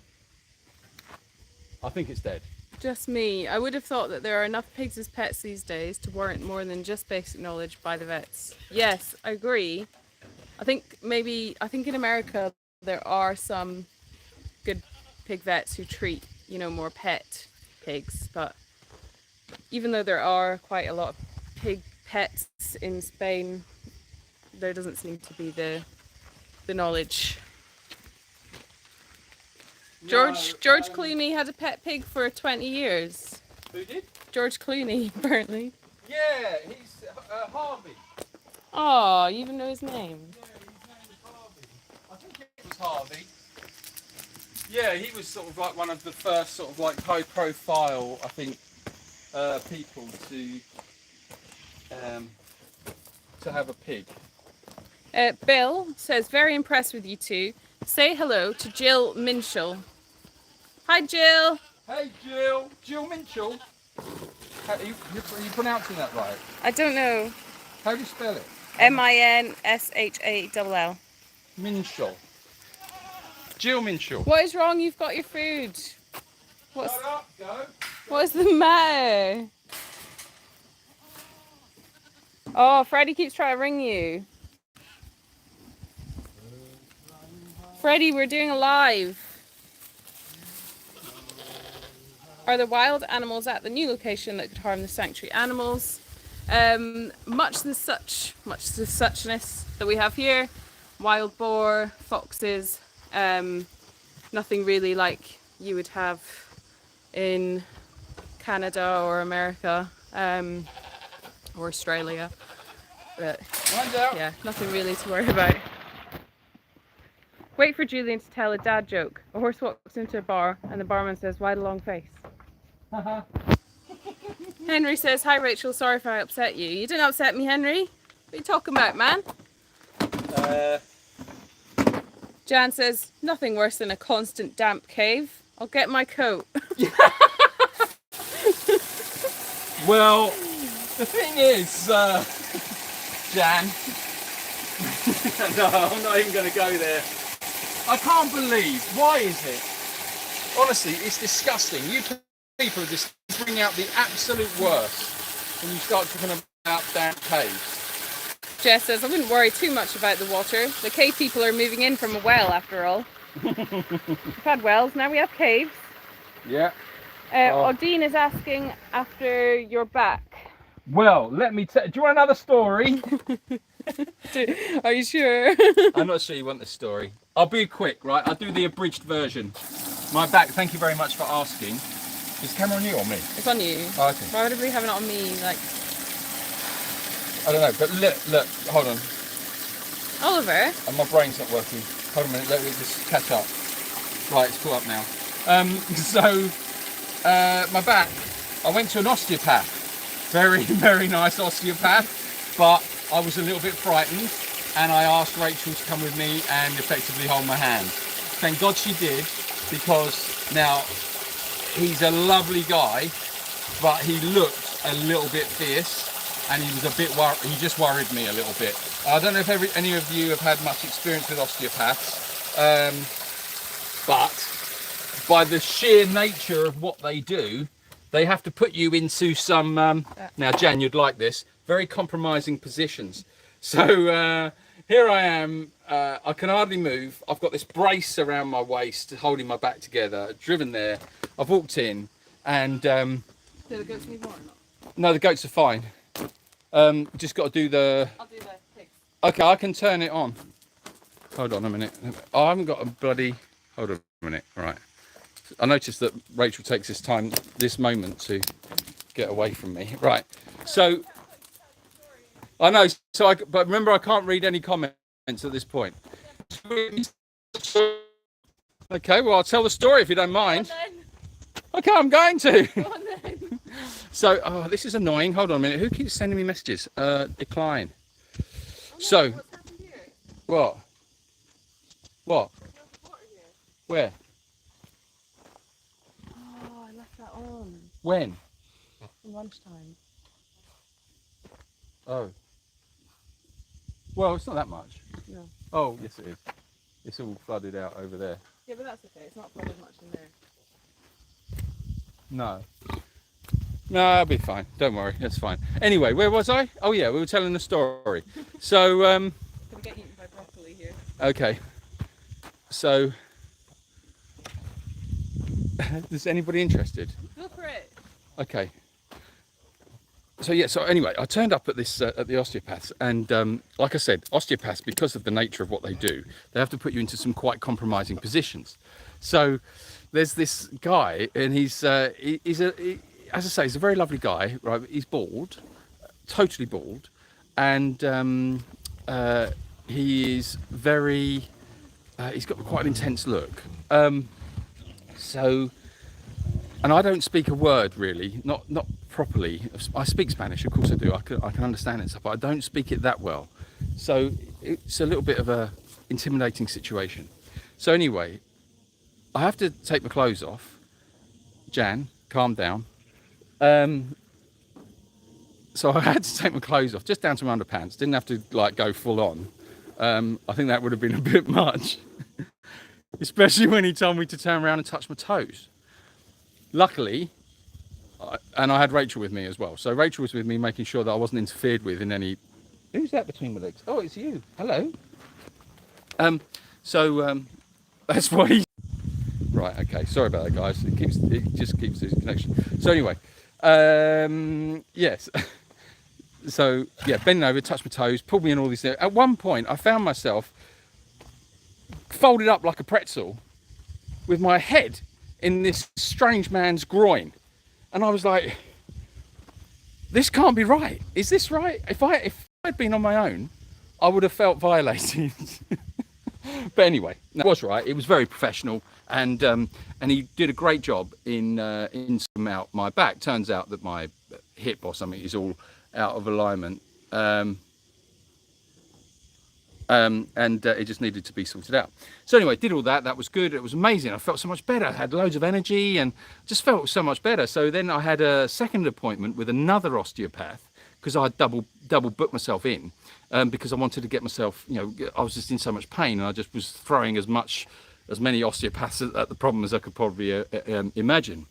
I think it's dead. Just me. I would have thought that there are enough pigs as pets these days to warrant more than just basic knowledge by the vets. Yes, I agree. I think in America there are some good pig vets who treat, more pet pigs, but even though there are quite a lot of pig pets in Spain, there doesn't seem to be the knowledge. George Clooney had a pet pig for 20 years. Who did? George Clooney, apparently. Yeah, he's Harvey. Oh, you even know his name? Yeah, his name was Harvey. I think it was Harvey. Yeah, he was sort of like one of the first sort of like high profile, I think, people to have a pig. Bill says, very impressed with you two. Say hello to Jill Minshall. Hi, Jill. Hey, Jill. Jill Minshall. Are you pronouncing that right? I don't know. How do you spell it? Minshall. Minshall. Jill Minshall. What is wrong? You've got your food. Shut up, go. What is the matter? Oh, Freddie keeps trying to ring you. Freddie, we're doing a live. Are there wild animals at the new location that could harm the sanctuary animals? Much the suchness that we have here. Wild boar, foxes, nothing really like you would have in Canada or America or Australia. But yeah, nothing really to worry about. Wait for Julian to tell a dad joke. A horse walks into a bar and the barman says, "Why the long face?" Henry says, "Hi Rachel, sorry if I upset you." You didn't upset me, Henry. What are you talking about, man? Jan says, "Nothing worse than a constant damp cave. I'll get my coat." Well, the thing is, Jan, no, I'm not even going to go there. I can't believe, why is it? Honestly, it's disgusting. You people are just bring out the absolute worst when you start talking about damp caves. Jess says, "I wouldn't worry too much about the water. The cave people are moving in from a well after all." We've had wells, now we have caves. Yeah. Odine is asking after your back. Well, let me tell. Do you want another story? Are you sure? I'm not sure you want the story. I'll be quick, right? I'll do the abridged version. My back, thank you very much for asking. Is the camera on you or me? It's on you. Oh, okay. Why would we have it on me? Like, I don't know, but look, hold on. Oliver? And my brain's not working. Hold on a minute, let me just catch up. Right, it's caught up now. My back, I went to an osteopath. Very, very nice osteopath, but I was a little bit frightened and I asked Rachel to come with me and effectively hold my hand. Thank God she did, because now he's a lovely guy, but he looked a little bit fierce and he was a bit worried. He just worried me a little bit. I don't know if any of you have had much experience with osteopaths, but by the sheer nature of what they do, they have to put you into some, now Jan, you'd like this, very compromising positions. So here I am, I can hardly move. I've got this brace around my waist holding my back together, driven there. I've walked in and... do the goats need more or not? No, the goats are fine. Just got to do the... I'll do the pigs. Okay, I can turn it on. Hold on a minute. Oh, I haven't got a bloody... Hold on a minute, right. I noticed that Rachel takes this moment to get away from me. Right, so... I know, but remember I can't read any comments at this point. Okay, well I'll tell the story if you don't mind. Okay, I'm going to. So, oh, this is annoying. Hold on a minute. Who keeps sending me messages? Decline. So, what? What? Where? Oh, I left that on. When? Lunchtime. Oh. Well, it's not that much. No. Oh, yes it is. It's all flooded out over there. Yeah, but that's okay. It's not flooded much in there. No. No, I'll be fine. Don't worry. That's fine. Anyway, where was I? Oh yeah, we were telling the story. So, Gonna get eaten by broccoli here. okay. So, is anybody interested? Go for it. Okay. So anyway, I turned up at this at the osteopaths, and like I said, osteopaths, because of the nature of what they do, they have to put you into some quite compromising positions. So there's this guy, and as I say, he's a very lovely guy, right? He's bald, totally bald, and he is very. He's got quite an intense look. And I don't speak a word really, not properly. I speak Spanish, of course I do. I can understand it and stuff, but I don't speak it that well. So it's a little bit of a intimidating situation. So anyway, I have to take my clothes off. Jan, calm down. So I had to take my clothes off, just down to my underpants. Didn't have to like go full on. I think that would have been a bit much, especially when he told me to turn around and touch my toes. Luckily, and I had Rachel with me as well. So Rachel was with me, making sure that I wasn't interfered with in any. Who's that between my legs? Oh, it's you. Hello. That's why he. Right. Okay. Sorry about that, guys. It just keeps this connection. So anyway, yes. So yeah, bending over, touched my toes, pulled me in all these things. At one point, I found myself folded up like a pretzel, with my head in this strange man's groin, and I was like, this can't be right. Is this right? If I'd been on my own, I would have felt violated. But anyway, no, it was right. It was very professional, and he did a great job in sorting out my back. Turns out that my hip or something is all out of alignment, and it just needed to be sorted out. So anyway, did all that. That was good. It was amazing. I felt so much better. I had loads of energy and just felt so much better. So then I had a second appointment with another osteopath, because I double booked myself in, because I wanted to get myself, I was just in so much pain, and I just was throwing as many osteopaths at the problem as I could probably imagine.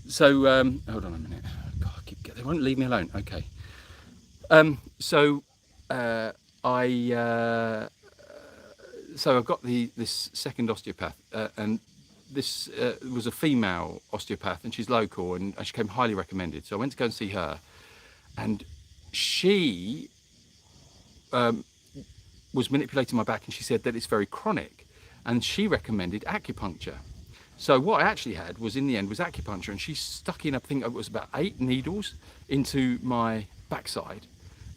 So hold on a minute. God, they won't leave me alone. Okay. So I've got this second osteopath, and this was a female osteopath, and she's local, and she came highly recommended. So I went to go and see her, and she was manipulating my back, and she said that it's very chronic, and she recommended acupuncture. So what I actually had was, in the end, was acupuncture, and she stuck in, I think it was about 8 needles into my backside.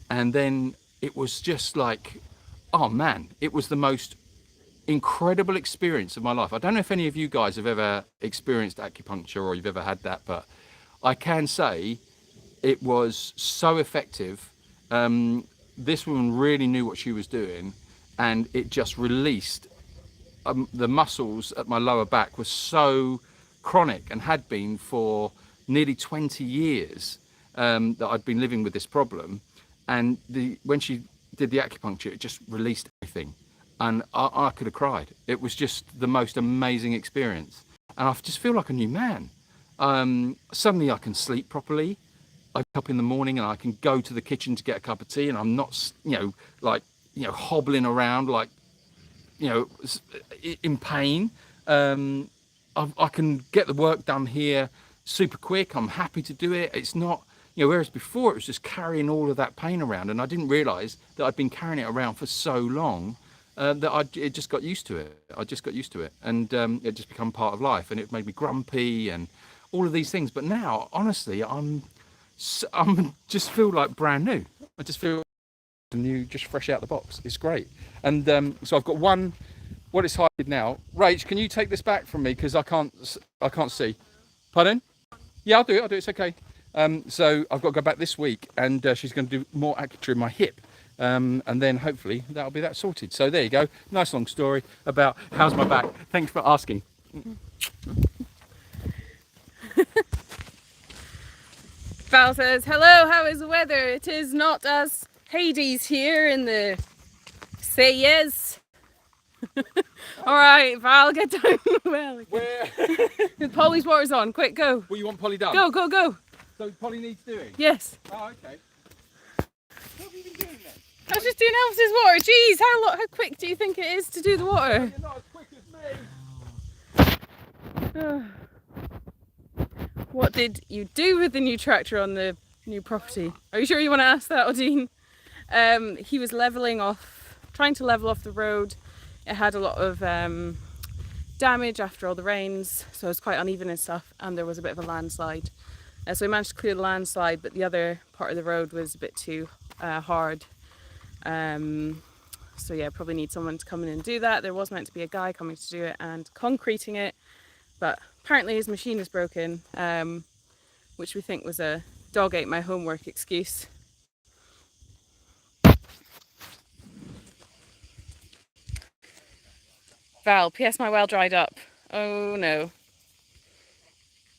And then it was just like, oh man, it was the most incredible experience of my life. I don't know if any of you guys have ever experienced acupuncture or you've ever had that, but I can say it was so effective. This woman really knew what she was doing, and it just released the muscles at my lower back were so chronic, and had been for nearly 20 years, that I'd been living with this problem. And when she did the acupuncture, it just released everything, and I could have cried. It was just the most amazing experience, and I just feel like a new man. Suddenly I can sleep properly. I wake up in the morning and I can go to the kitchen to get a cup of tea, and I'm not, hobbling around like, in pain. I can get the work done here super quick. I'm happy to do it. It's not, whereas before it was just carrying all of that pain around, and I didn't realise that I'd been carrying it around for so long that it just got used to it. I just got used to it, and it just become part of life, and it made me grumpy and all of these things. But now, honestly, I'm just feel like brand new. I just feel new, just fresh out the box. It's great. And so I've got one. What it's hiding now. Rach, can you take this back from me, because I can't see. Pardon? Yeah, I'll do it. It's okay. So I've got to go back this week, and she's going to do more acupuncture in my hip, and then hopefully that'll be that sorted. So there you go. Nice long story about how's my back. Thanks for asking. Val says, hello, how is the weather? It is not as Hades here in the say yes. Alright, Val, get down the well. Where? Polly's water's on, quick, go. Well, you want Polly done? Go. So Polly needs doing? Yes. Oh, okay. What have you been doing then? I was just doing Elvis's water. Jeez, how quick do you think it is to do the water? You're not as quick as me. what did you do with the new tractor on the new property? Are you sure you want to ask that, Odine? He was levelling off, trying to level off the road. It had a lot of damage after all the rains, so it was quite uneven and stuff, and there was a bit of a landslide. So we managed to clear the landslide, but the other part of the road was a bit too hard. So yeah, probably need someone to come in and do that. There was meant to be a guy coming to do it and concreting it, but apparently his machine is broken, which we think was a dog ate my homework excuse. Val, P.S. my well dried up. Oh no.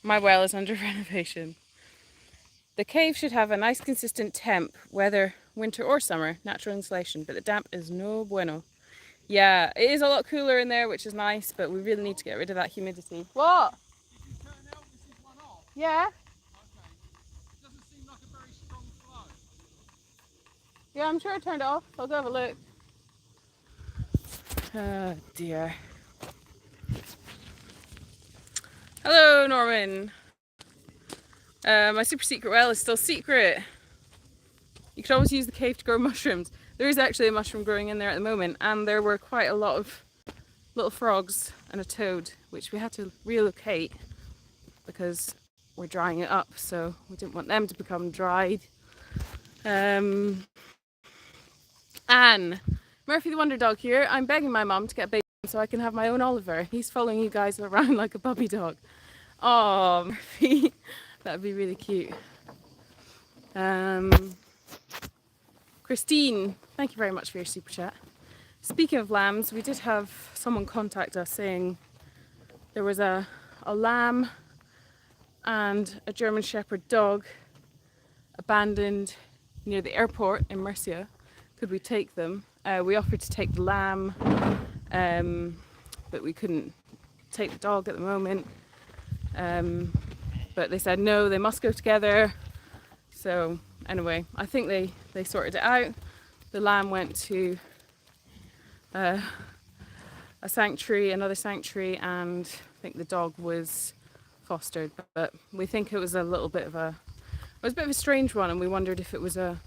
My well is under renovation. The cave should have a nice consistent temp, whether winter or summer, natural insulation, but the damp is no bueno. Yeah, it is a lot cooler in there, which is nice, but we really need to get rid of that humidity. What? Did you turn Elvis's one off? Yeah. Okay. It doesn't seem like a very strong flow. Yeah, I'm sure I turned it off. I'll go have a look. Oh dear. Hello, Norman. My super secret well is still secret. You could always use the cave to grow mushrooms. There is actually a mushroom growing in there at the moment, and there were quite a lot of little frogs and a toad, which we had to relocate because we're drying it up, so we didn't want them to become dried. Anne, Murphy the Wonder Dog here. I'm begging my mum to get a baby so I can have my own Oliver. He's following you guys around like a puppy dog. Oh, Murphy, that'd be really cute. Christine, thank you very much for your super chat. Speaking of lambs, we did have someone contact us saying there was a lamb and a German Shepherd dog abandoned near the airport in Murcia. Could we take them? We offered to take the lamb, but we couldn't take the dog at the moment. But they said no, they must go together. So anyway, I think they sorted it out. The lamb went to a sanctuary, another sanctuary, and I think the dog was fostered. But we think it was a bit of a strange one, and we wondered if it was a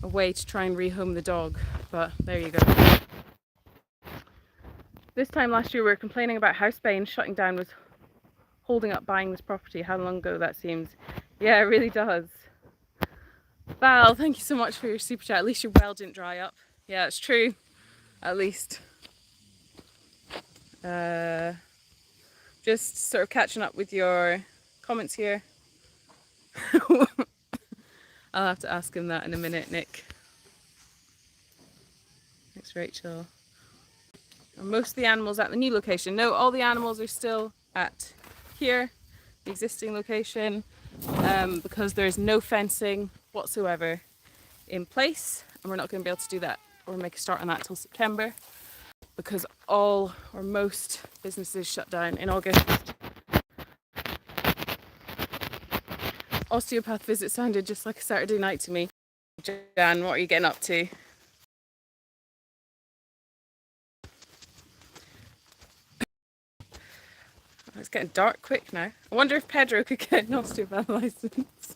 way to try and rehome the dog. But there you go. This time last year we were complaining about house Spain shutting down was holding up buying this property. How long ago that seems. Yeah, it really does. Val, thank you so much for your super chat. At least your well didn't dry up. Yeah, it's true. At least. Just sort of catching up with your comments here. I'll have to ask him that in a minute, Nick. Thanks, Rachel. Are most of the animals at the new location? No, all the animals are still at here, the existing location, because there's no fencing whatsoever in place, and we're not going to be able to do that or make a start on that until September, because all or most businesses shut down in August. Osteopath visit sounded just like a Saturday night to me. Jan, what are you getting up to? It's getting dark quick now. I wonder if Pedro could get an osteopath license.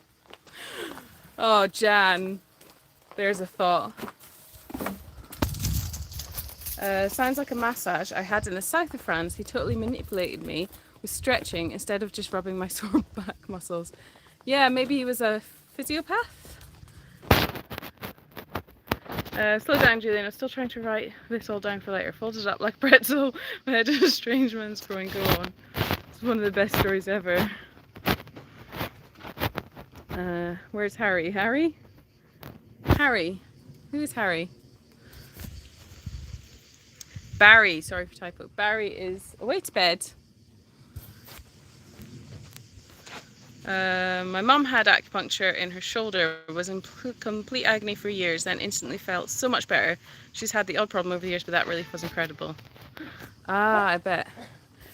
Oh, Jan, there's a thought. Sounds like a massage I had in the south of France. He totally manipulated me with stretching instead of just rubbing my sore back muscles. Yeah, maybe he was a physiopath? Slow down, Julian. I'm still trying to write this all down for later. Folded up like pretzel. My head of a strange man's growing. Go on. It's one of the best stories ever. Where's Harry? Harry? Harry? Who is Harry? Barry. Sorry for typo. Barry is away to bed. My mum had acupuncture in her shoulder, was in complete agony for years, then instantly felt so much better. She's had the odd problem over the years, but that relief was incredible. Ah, I bet.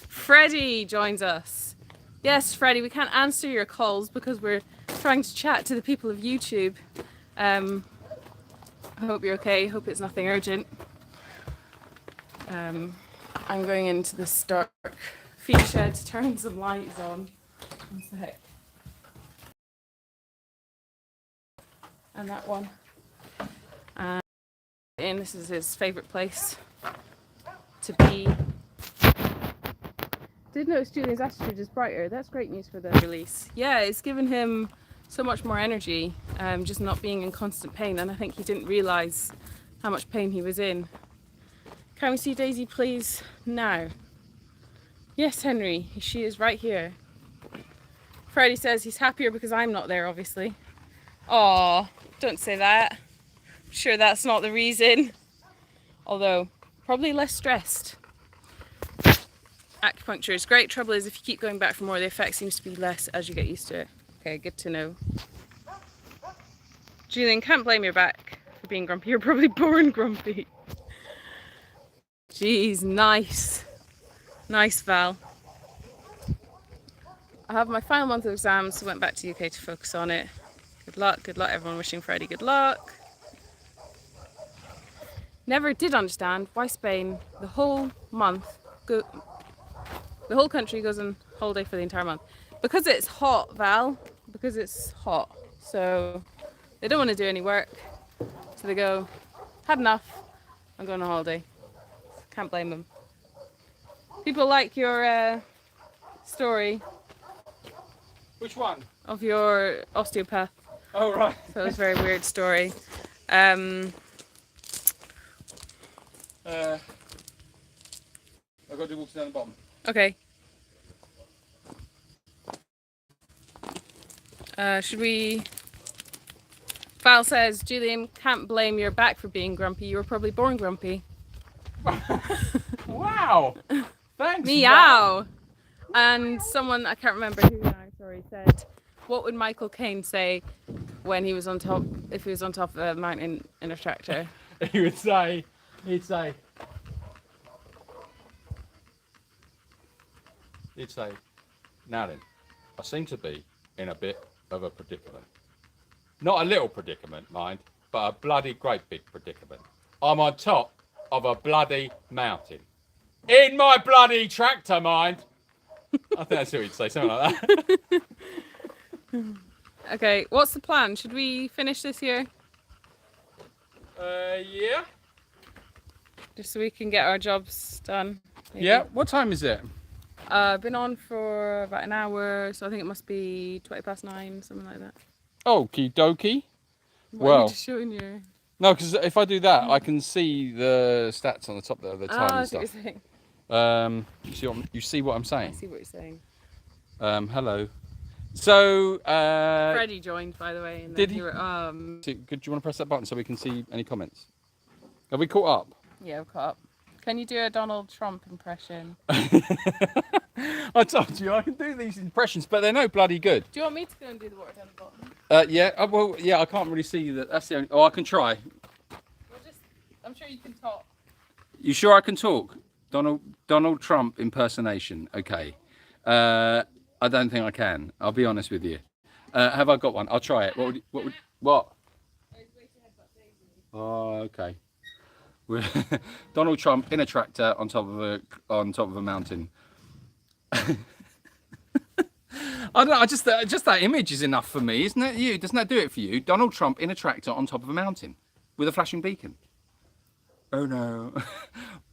Freddie joins us. Yes, Freddie, we can't answer your calls because we're trying to chat to the people of YouTube. I hope you're okay. Hope it's nothing urgent. I'm going into this dark feed shed to turn some lights on. What's the heck? And that one. And this is his favourite place to be. Did notice Julian's attitude is brighter. That's great news for the release. Yeah, it's given him so much more energy, just not being in constant pain. And I think he didn't realise how much pain he was in. Can we see Daisy, please? Now. Yes, Henry, she is right here. Freddie says he's happier because I'm not there, obviously. Aw, don't say that. I'm sure that's not the reason. Although, probably less stressed. Acupuncture is great. Trouble is, if you keep going back for more, the effect seems to be less as you get used to it. Okay, good to know. Julian, can't blame your back for being grumpy. You're probably born grumpy. Jeez, nice. Nice, Val. I have my final month of exams, so went back to UK to focus on it. Good luck, everyone. Wishing Freddie good luck. Never did understand why Spain, the whole country goes on holiday for the entire month. Because it's hot, Val. Because it's hot. So they don't want to do any work. So they go, had enough, I'm going on holiday. Can't blame them. People like your story. Which one? Of your osteopath. Oh, right. So it was a very weird story. I've got to do walks down the bottom. Okay. Should we... Val says, Julian, can't blame your back for being grumpy. You were probably born grumpy. Wow! Thanks. Meow! Val. And someone, I can't remember who now, sorry, said, what would Michael Kane say when he was on top, if he was on top of a mountain in a tractor? he'd say, now then, I seem to be in a bit of a predicament. Not a little predicament, mind, but a bloody great big predicament. I'm on top of a bloody mountain. In my bloody tractor, mind. I think that's what he'd say, something like that. Okay, what's the plan? Should we finish this here? Yeah. Just so we can get our jobs done. Maybe. Yeah, what time is it? Been on for about an hour, so I think it must be 9:20, something like that. Okie dokie. What are you just showing you? No, because if I do that, I can see the stats on the top there, the time and I see stuff. what you're saying. You see what I'm saying? I see what you're saying. Hello. So, Freddie joined, by the way. And did he? Do you Um, want to press that button so we can see any comments? Have we caught up? yeah, we've caught up. Can you do a Donald Trump impression? I told you I can do these impressions, but they're no bloody good. Do you want me to go and do the water down the bottom? Yeah. Well, yeah. I can't really see that. That's the only. Oh, I can try. I'm sure you can talk. You sure I can talk? Donald Trump impersonation. Okay. I don't think I can. I'll be honest with you. Have I got one? I'll try it. What? Oh, okay. Donald Trump in a tractor on top of a mountain. I don't know. Just that image is enough for me, isn't it? You doesn't that do it for you? Donald Trump in a tractor on top of a mountain with a flashing beacon. Oh no,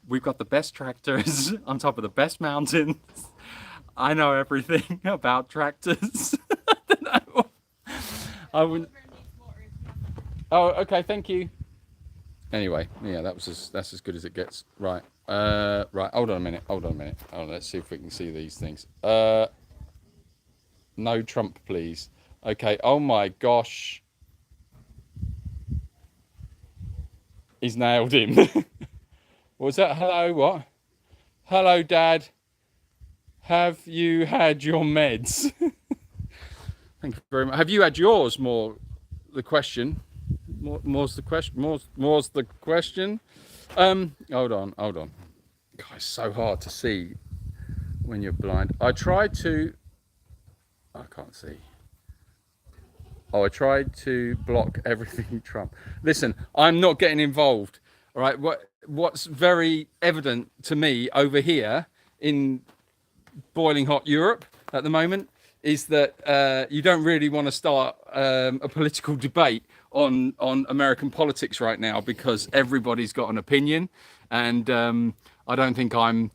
we've got the best tractors on top of the best mountains. I know everything about tractors. I don't know. I wouldn't. Oh, okay. Thank you. Anyway, yeah, that's as good as it gets. Right. Right. Hold on a minute. Let's see if we can see these things. No Trump, please. Okay. Oh my gosh. He's nailed him. What was that? Hello, what? Hello, Dad. Have you had your meds? Thank you very much. Have you had yours? More the question. More's the question. More's the question. Hold on. God, it's so hard to see when you're blind. I can't see. Oh, I tried to block everything Trump. Listen, I'm not getting involved. All right. What's very evident to me over here in boiling hot Europe at the moment is that you don't really want to start a political debate on American politics right now, because everybody's got an opinion, and I don't think I'm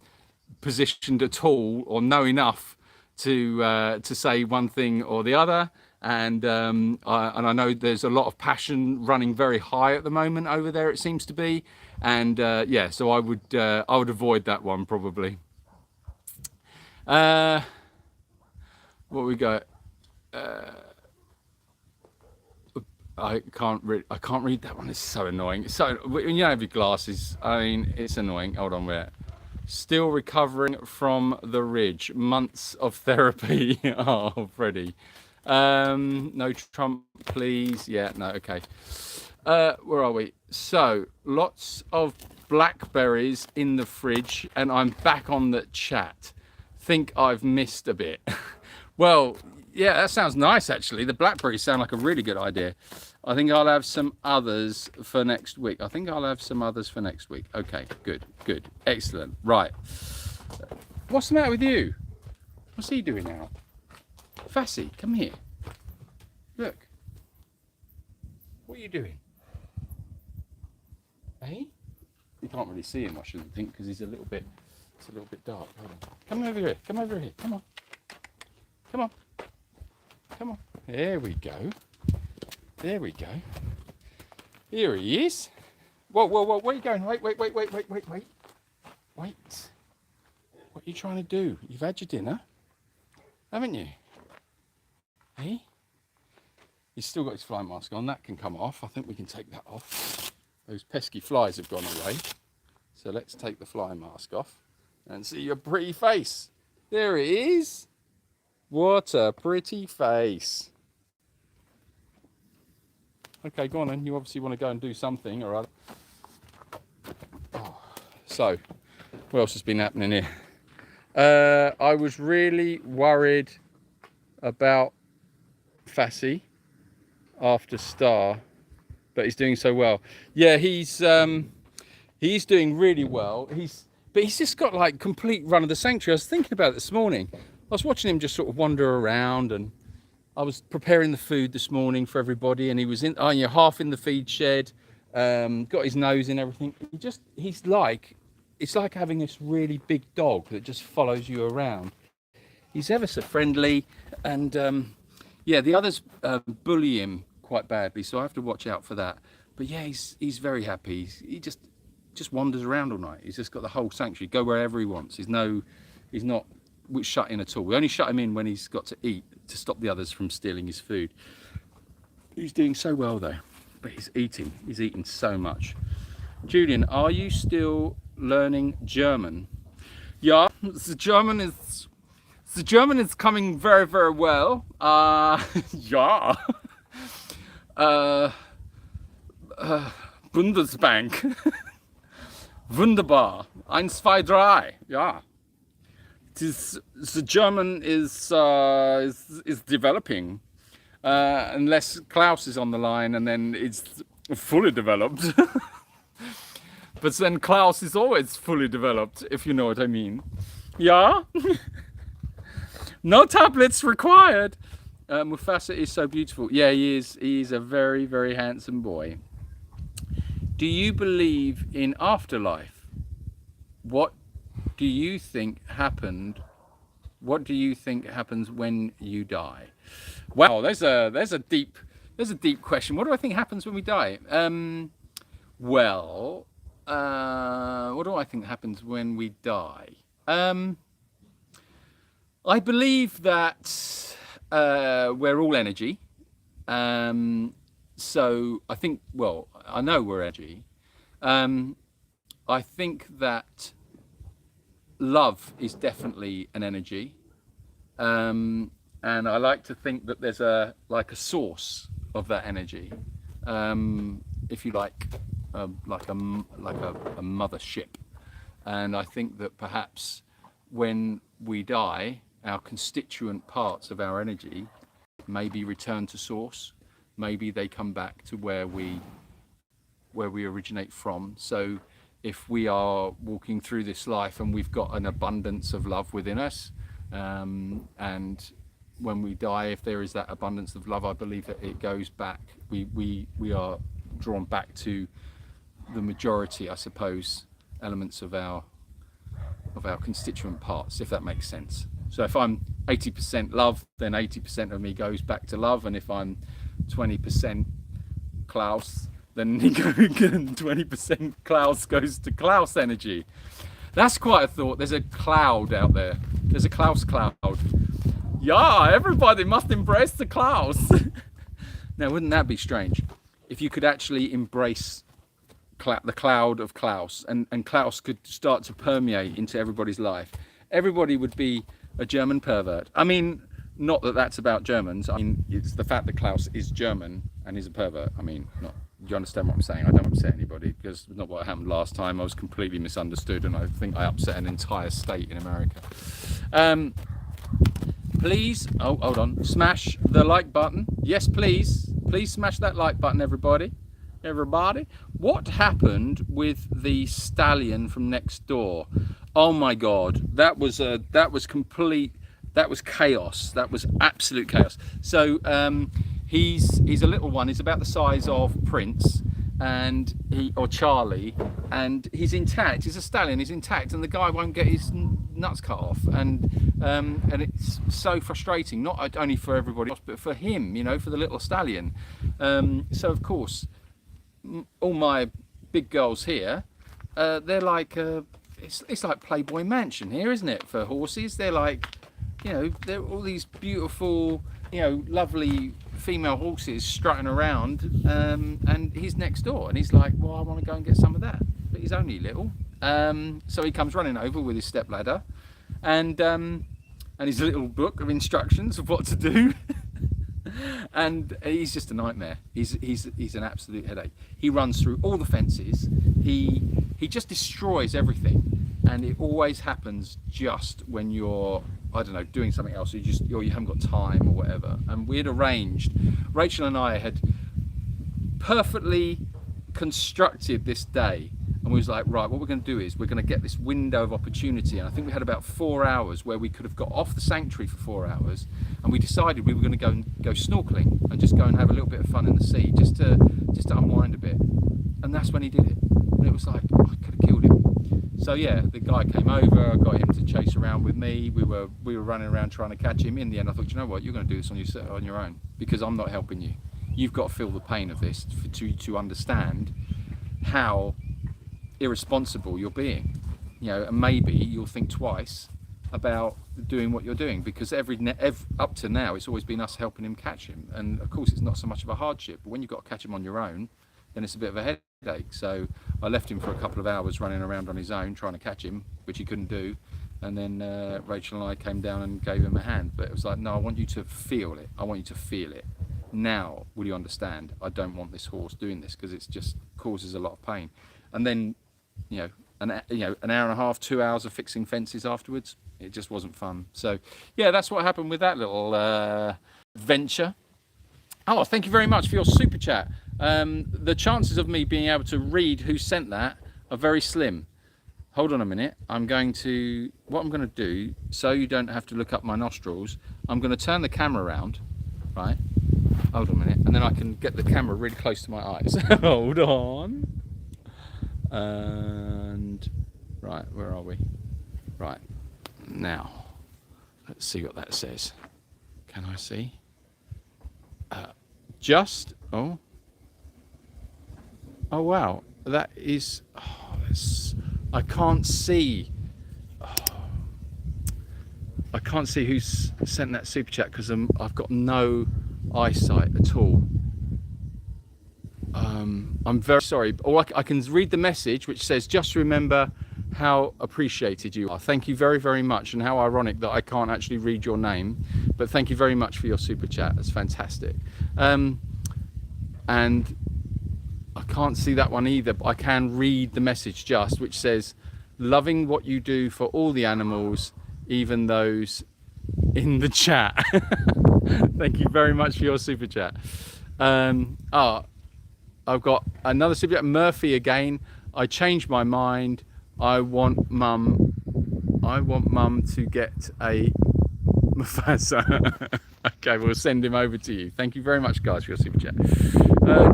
positioned at all or know enough to say one thing or the other. And I know there's a lot of passion running very high at the moment over there, it seems to be, and yeah, so I would avoid that one probably. What we got? I can't read that one. It's so annoying. It's so, when you have your glasses, I mean, it's annoying. Hold on, wait. Still recovering from the ridge. Months of therapy. Oh, Freddie. No Trump, please. Yeah, no, okay. Where are we? So, lots of blackberries in the fridge, and I'm back on the chat. Think I've missed a bit. Well, yeah, that sounds nice actually. The blackberries sound like a really good idea. I think I'll have some others for next week. Okay, good, excellent. Right. What's the matter with you? What's he doing now? Fassy, come here. Look. What are you doing? Hey? You can't really see him, I shouldn't think, because it's a little bit dark. Hold on. Come over here. Come on. Come on. There we go. Here he is. Whoa, where are you going? Wait. What are you trying to do? You've had your dinner, haven't you? Hey? He's still got his fly mask on. That can come off. I think we can take that off. Those pesky flies have gone away. So let's take the fly mask off and see your pretty face. There it is. What a pretty face. Okay, go on then. You obviously want to go and do something or other. Oh, so, what else has been happening here? I was really worried about Fassy after Star, but he's doing so well. Yeah, he's doing really well. But he's just got like complete run of the sanctuary. I was thinking about it this morning. I was watching him just sort of wander around, and I was preparing the food this morning for everybody, and he was half in the feed shed, got his nose in everything. It's like having this really big dog that just follows you around. He's ever so friendly, and yeah, the others bully him quite badly, so I have to watch out for that. But yeah, he's very happy. He just wanders around all night. He's just got the whole sanctuary, go wherever he wants. He's not shut in at all. We only shut him in when he's got to eat, to stop the others from stealing his food. He's doing so well though, but he's eating so much. Julian, are you still learning German? Yeah, the German is coming very, very well. Yeah. Bundesbank. Wunderbar. 1, 2, 3. Yeah. The German is developing, unless Klaus is on the line, and then it's fully developed. But then Klaus is always fully developed, if you know what I mean. Yeah. No tablets required. Mufasa is so beautiful. Yeah, he is. He's a very, very handsome boy. Do you believe in afterlife? What do you think happened? What do you think happens when you die? Well, there's a deep question. What do I think happens when we die? What do I think happens when we die? I believe that we're all energy. So I think, well, I know we're energy. I think that love is definitely an energy, and I like to think that there's a source of that energy, if you like a mothership. And I think that perhaps when we die, our constituent parts of our energy maybe return to source. Maybe they come back to where we originate from. So if we are walking through this life and we've got an abundance of love within us, and when we die, if there is that abundance of love, I believe that it goes back. We are drawn back to the majority, I suppose, elements of our constituent parts, if that makes sense. So if I'm 80% love, then 80% of me goes back to love, and if I'm 20% Klaus, then 20% Klaus goes to Klaus energy. That's quite a thought. There's a cloud out there. There's a Klaus cloud. Yeah, everybody must embrace the Klaus. Now, wouldn't that be strange if you could actually embrace the cloud of Klaus, and Klaus could start to permeate into everybody's life? Everybody would be a German pervert. I mean, not that that's about Germans. I mean, it's the fact that Klaus is German and he's a pervert. I mean, not. Do you understand what I'm saying? I don't upset anybody, because it's not what happened last time. I was completely misunderstood, and I think I upset an entire state in America. Please, oh, hold on, smash the like button. Yes, please. Please smash that like button, everybody. Everybody. What happened with the stallion from next door? Oh my God, that was complete. That was chaos. That was absolute chaos. So he's a little one. He's about the size of Prince, and or Charlie, and he's intact. He's a stallion. He's intact, and the guy won't get his nuts cut off, and it's so frustrating. Not only for everybody else, but for him. You know, for the little stallion. So of course, all my big girls here, they're like it's like Playboy Mansion here, isn't it? For horses, they're like, you know, they're all these beautiful, you know, lovely female horses strutting around, and he's next door, and he's like, well, I want to go and get some of that, but he's only little. So he comes running over with his stepladder, and his little book of instructions of what to do. And he's just a nightmare. He's an absolute headache. He runs through all the fences. He just destroys everything, and it always happens just when you're, I don't know, doing something else, or you haven't got time or whatever. And we had arranged, Rachel and I had perfectly constructed this day, and we was like, right, what we're going to do is we're going to get this window of opportunity. And I think we had about 4 hours where we could have got off the sanctuary for 4 hours, and we decided we were going to go snorkeling and just go and have a little bit of fun in the sea, just to unwind a bit. And that's when he did it, and it was like, oh, I could have killed him. So yeah, the guy came over, I got him to chase around with me. We were running around trying to catch him. In the end, I thought, you know what, you're going to do this on your own, because I'm not helping you. You've got to feel the pain of this to understand how irresponsible you're being, you know, and maybe you'll think twice about doing what you're doing, because up to now it's always been us helping him catch him, and of course it's not so much of a hardship, but when you've got to catch him on your own, then it's a bit of a headache. So I left him for a couple of hours running around on his own trying to catch him, which he couldn't do, and then Rachel and I came down and gave him a hand. But it was like, no, I want you to feel it. I want you to feel it. Now will you understand? I don't want this horse doing this, because it just causes a lot of pain. And then, you know, an hour and a half, 2 hours of fixing fences afterwards. It just wasn't fun. So yeah, that's what happened with that little adventure. Oh, thank you very much for your super chat. The chances of me being able to read who sent that are very slim. Hold on a minute. What I'm going to do, so you don't have to look up my nostrils, I'm going to turn the camera around, right? Hold on a minute, and then I can get the camera really close to my eyes. Hold on. And right, where are we? Right, now let's see what that says. Can I see? Oh wow, that is, I can't see. I can't see who's sent that super chat, because I've got no eyesight at all. I'm very sorry. I can read the message, which says, just remember how appreciated you are. Thank you very, very much. And how ironic that I can't actually read your name, but thank you very much for your super chat. That's fantastic. And I can't see that one either, but I can read the message just, which says, loving what you do for all the animals, even those in the chat. Thank you very much for your super chat. I've got another super chat, Murphy again. I changed my mind. I want mum to get a Mufasa. Okay, we'll send him over to you. Thank you very much, guys, for your super chat.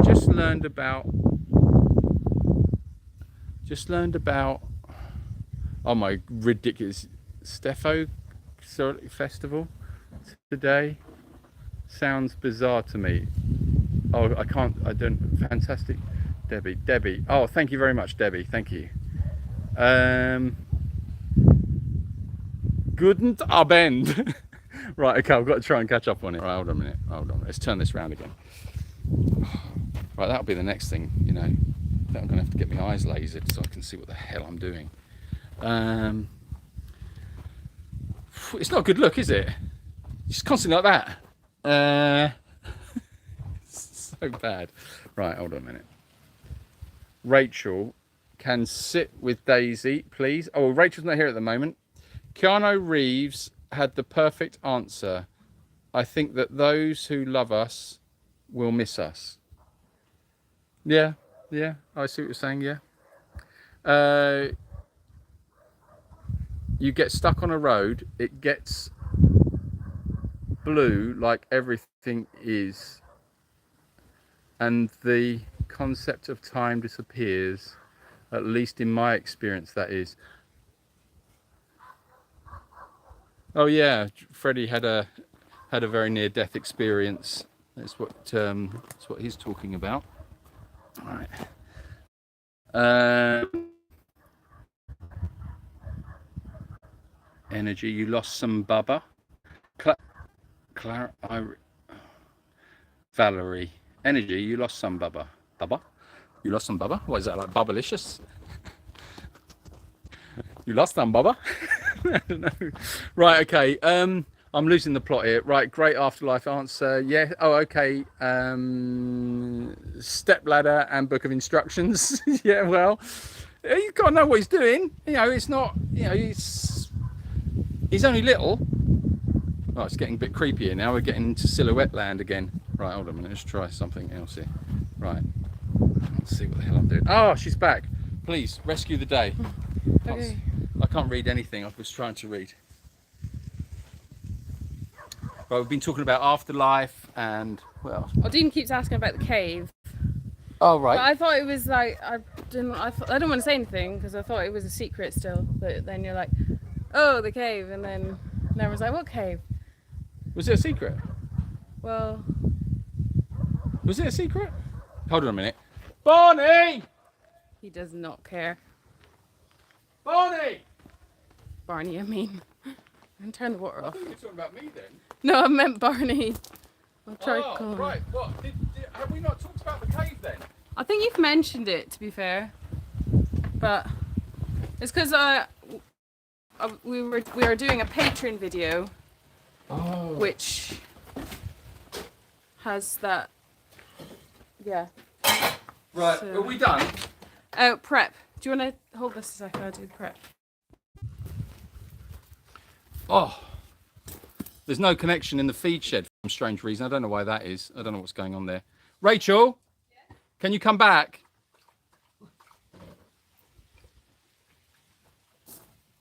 Just learned about. Oh my ridiculous Stefo festival today. Sounds bizarre to me. Oh, I don't. Fantastic, Debbie. Oh, thank you very much, Debbie. Thank you. Couldn't Abend. Right, okay, I've got to try and catch up on it. Right, hold on a minute. Let's turn this round again. Right, that'll be the next thing, you know. That I'm going to have to get my eyes lasered so I can see what the hell I'm doing. It's not a good look, is it? Just constantly like that. So bad. Right, hold on a minute. Rachel, can sit with Daisy, please. Oh, Rachel's not here at the moment. Keanu Reeves had the perfect answer. I think that those who love us will miss us. Yeah, I see what you're saying, yeah. You get stuck on a road, it gets blue like everything is, and the concept of time disappears, at least in my experience, that is. Oh yeah, Freddie had a very near-death experience. That's what he's talking about. All right. Energy, you lost some bubba. Valerie, energy, you lost some bubba. Bubba? You lost some bubba? What is that, like bubblicious? You lost some bubba? I don't know. Right, okay. I'm losing the plot here. Right, great afterlife answer. Yeah. Oh, okay. Stepladder and book of instructions. Yeah, well, you've got to know what he's doing. You know, it's not, you know, he's only little. Oh, it's getting a bit creepier now. We're getting into silhouette land again. Right, hold on a minute. Let's try something else here. Right. Let's see what the hell I'm doing. Oh, she's back. Please, rescue the day. Okay. I can't read anything. I was trying to read. Right, we've been talking about afterlife and what else? Well, Dean keeps asking about the cave. Oh, right. But I thought it was like, I don't want to say anything because I thought it was a secret still. But then you're like, oh, the cave. And then everyone's like, what cave? Was it a secret? Well. Was it a secret? Hold on a minute. Barney! He does not care. Barney! Barney, I mean. And turn the water off. I thought you were talking about me then. No, I meant Barney. I'll try to call him. Right. What? Have we not talked about the cave then? I think you've mentioned it, to be fair. But it's because we were doing a Patreon video. Oh. Which has that. Yeah. Right. So, are we done? Oh, prep. Do you want to hold this a second? I'll do prep. Oh. There's no connection in the feed shed for some strange reason. I don't know why that is. I don't know what's going on there. Rachel, yeah? Can you come back?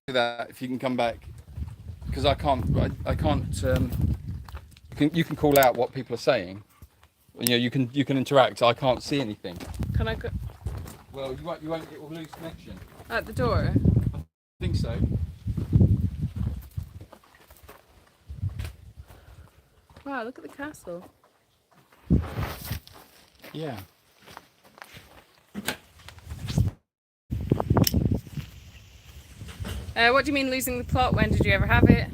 That if you can come back, because I can't. You can call out what people are saying. You know, you can interact. I can't see anything. Can I go? Well, you won't. It will lose connection. At the door. I think so. Wow, look at the castle. Yeah. What do you mean losing the plot? When did you ever have it?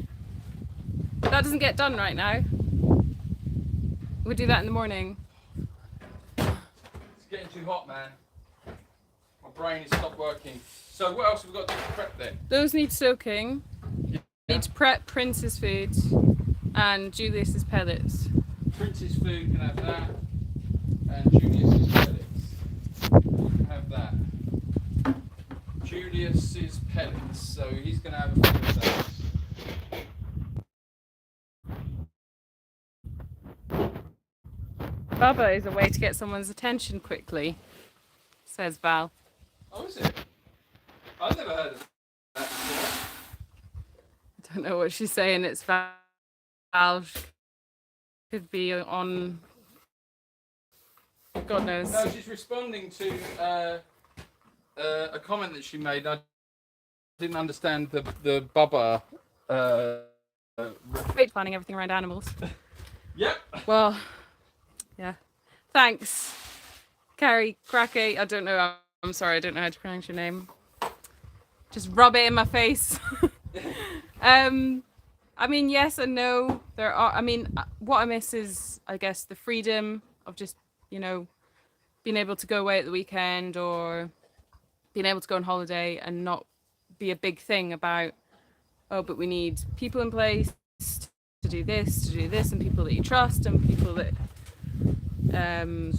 That doesn't get done right now. We'll do that in the morning. It's getting too hot, man. My brain has stopped working. So what else have we got to prep then? Those need soaking. Yeah. Need to prep Prince's food and Julius's pellets. Prince's food can have that, and Julius's pellets can have that. Julius's pellets, so he's going to have a few of those. Bubba is a way to get someone's attention quickly, says Val. Oh, is it? I've never heard of that before. I don't know what she's saying, it's Val could be on. God knows. No, she's responding to a comment that she made. I didn't understand the Bubba. Great finding everything around animals. Yep. Well, yeah. Thanks, Carrie Cracky. I don't know. I'm sorry. I don't know how to pronounce your name. Just rub it in my face. I mean, yes and no. There are. I mean, what I miss is, I guess, the freedom of just, you know, being able to go away at the weekend or being able to go on holiday and not be a big thing about, oh, but we need people in place to do this, and people that you trust and people that.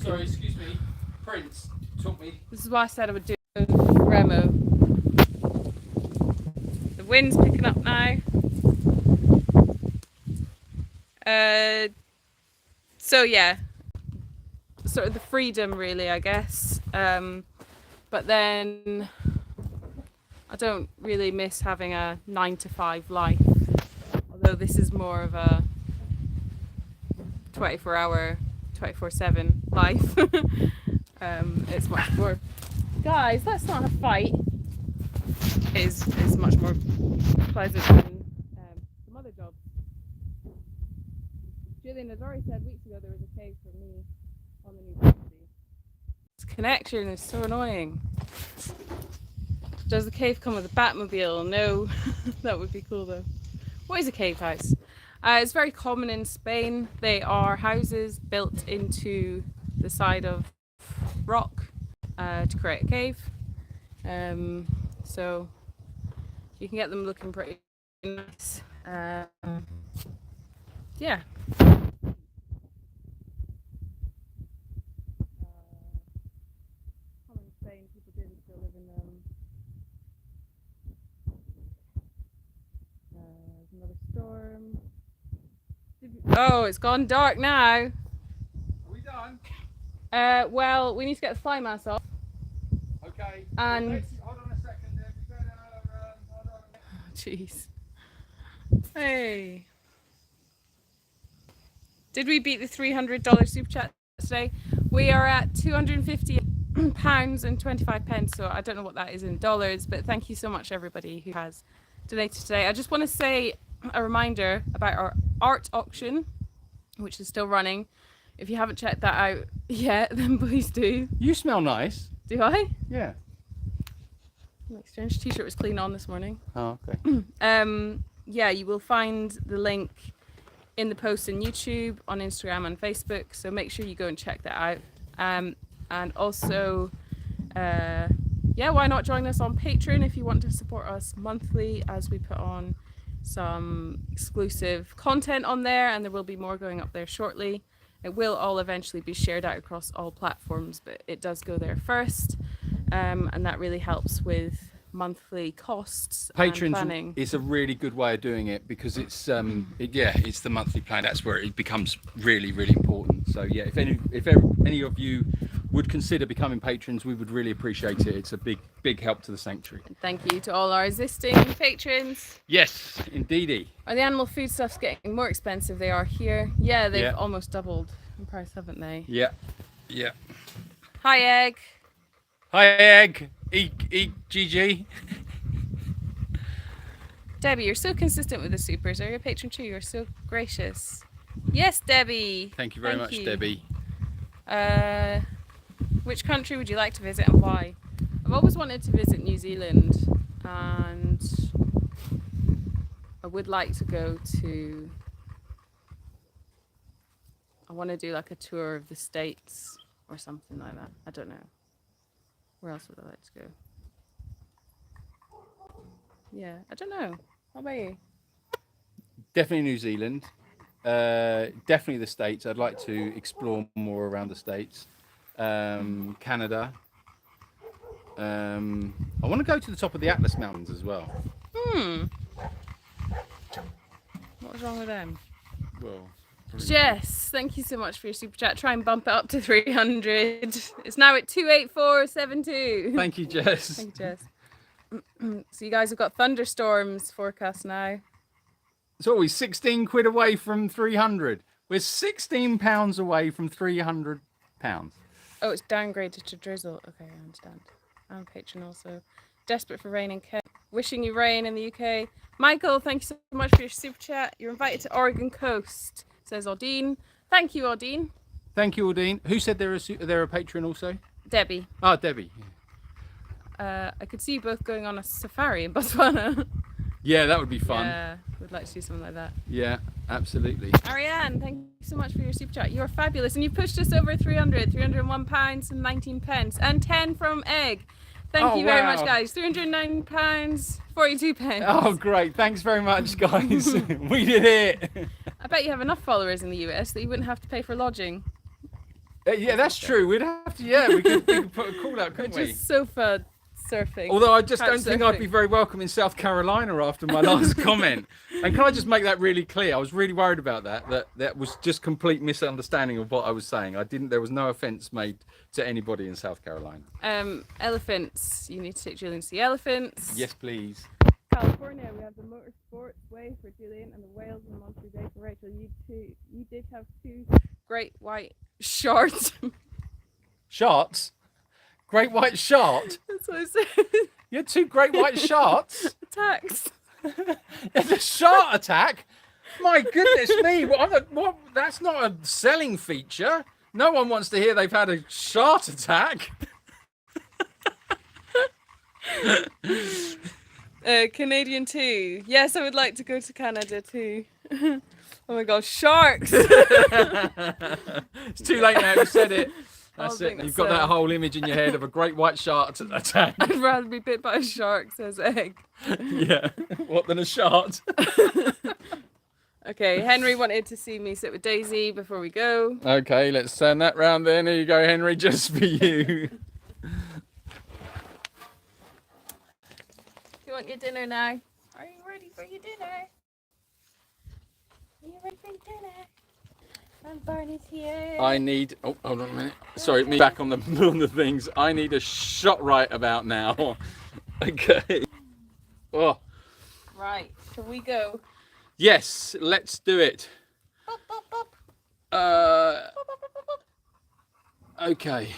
Sorry, excuse me. Prince took me. This is why I said I would do Remo. The wind's picking up now. So yeah, sort of the freedom really, I guess. But then I don't really miss having a 9-to-5 life. Although this is more of a 24-hour, 24/7 life. It's much more. Guys, let's not have a fight. Is much more pleasant than some other jobs. Julian has already said weeks ago there was a cave for me on the new property. This connection is so annoying. Does the cave come with a Batmobile? No. That would be cool though. What is a cave house? It's very common in Spain. They are houses built into the side of rock to create a cave. So you can get them looking pretty nice. Yeah. Common in Spain, people didn't still live in them. There's another storm. Oh, it's gone dark now. Are we done? Well, we need to get the fly mask off. Okay. And Well, hold on a second there. We better, hold on. jeez. Hey. Did we beat the $300 super chat today? We are at £250 and 25 pence, so I don't know what that is in dollars, but thank you so much everybody who has donated today. I just want to say a reminder about our art auction, which is still running. If you haven't checked that out yet, then please do. You smell nice. Do I? Yeah. My exchange t-shirt was clean on this morning. Oh, okay. Yeah, you will find the link in the post on YouTube, on Instagram and Facebook, so make sure you go and check that out. And also, yeah, why not join us on Patreon if you want to support us monthly, as we put on some exclusive content on there, and there will be more going up there shortly. It will all eventually be shared out across all platforms, but it does go there first, and that really helps with monthly costs and planning. Patreon is a really good way of doing it because it's it's the monthly plan. That's where it becomes really, really important. So yeah, if any of you would consider becoming patrons, we would really appreciate it. It's a big help to the sanctuary. And thank you to all our existing patrons. Yes, indeedy. Are the animal food stuffs getting more expensive? They are here. Yeah, they've almost doubled in price, haven't they? Yeah, yeah. Hi, Egg. Hi, Egg. Eat, GG. Debbie, you're so consistent with the supers. Are you a patron too? You're so gracious. Yes, Debbie. Thank you very much, Debbie. Which country would you like to visit and why? I've always wanted to visit New Zealand, and I would like to go to. I want to do like a tour of the States or something like that. I don't know. Where else would I like to go? Yeah, I don't know. How about you? Definitely New Zealand. Definitely the States. I'd like to explore more around the States. Canada. I want to go to the top of the Atlas Mountains as well. What's wrong with them? Well, Jess, thank you so much for your super chat. Try and bump it up to 300. It's now at 28472. Thank you, Jess. Thank you, Jess. So you guys have got thunderstorms forecast now. It's always 16 quid away from 300. We're £16 away from £300. Oh, it's downgraded to drizzle. Okay, I understand. I'm a patron also. Desperate for rain in Kent. Wishing you rain in the UK. Michael, thank you so much for your super chat. You're invited to Oregon Coast, says Aldine. Thank you, Aldine. Thank you, Aldine. Who said they're a patron also? Debbie. Oh, Debbie. I could see you both going on a safari in Botswana. Yeah, that would be fun. Yeah, would like to do something like that. Yeah, absolutely. Ariane, thank you so much for your super chat. You're fabulous, and you pushed us over 300, £301 and 19 pence, and 10 from Egg. Thank you very much, guys. £309, 42 pence. Oh, great. Thanks very much, guys. We did it. I bet you have enough followers in the US that you wouldn't have to pay for lodging. Yeah, that's true. We'd have to, we could put a call out, couldn't we? Just sofa surfing. Although I just couch don't think surfing. I'd be very welcome in South Carolina after my last comment. And can I just make that really clear? I was really worried about that was just complete misunderstanding of what I was saying. There was no offence made to anybody in South Carolina. Elephants. You need to take Julian to see elephants. Yes, please. California, we have the motorsports way for Julian and the Wales and Monterey Bay for Rachel. You did have 2 great white sharks. Sharks? Great white shark? That's what I said. You had 2 great white sharks? Attacks. It's a shark attack? My goodness me. What? That's not a selling feature. No one wants to hear they've had a shark attack. Canadian too. Yes, I would like to go to Canada too. Oh my gosh, sharks! It's too late now, you said it. That's it. You've got that whole image in your head of a great white shark attack. I'd rather be bit by a shark, says Egg. Yeah, what than a shark? Okay, Henry wanted to see me sit with Daisy before we go. Okay, let's turn that round then. Here you go, Henry, just for you. Do you want your dinner now? Are you ready for your dinner? Are you ready for your dinner? And Barney's here. I need. Oh, hold on a minute. Sorry, me back on the things. I need a shot right about now. Okay. Oh. Right. Shall we go? Yes, let's do it. Bop, bop, bop. Bop, bop, bop, bop. Okay.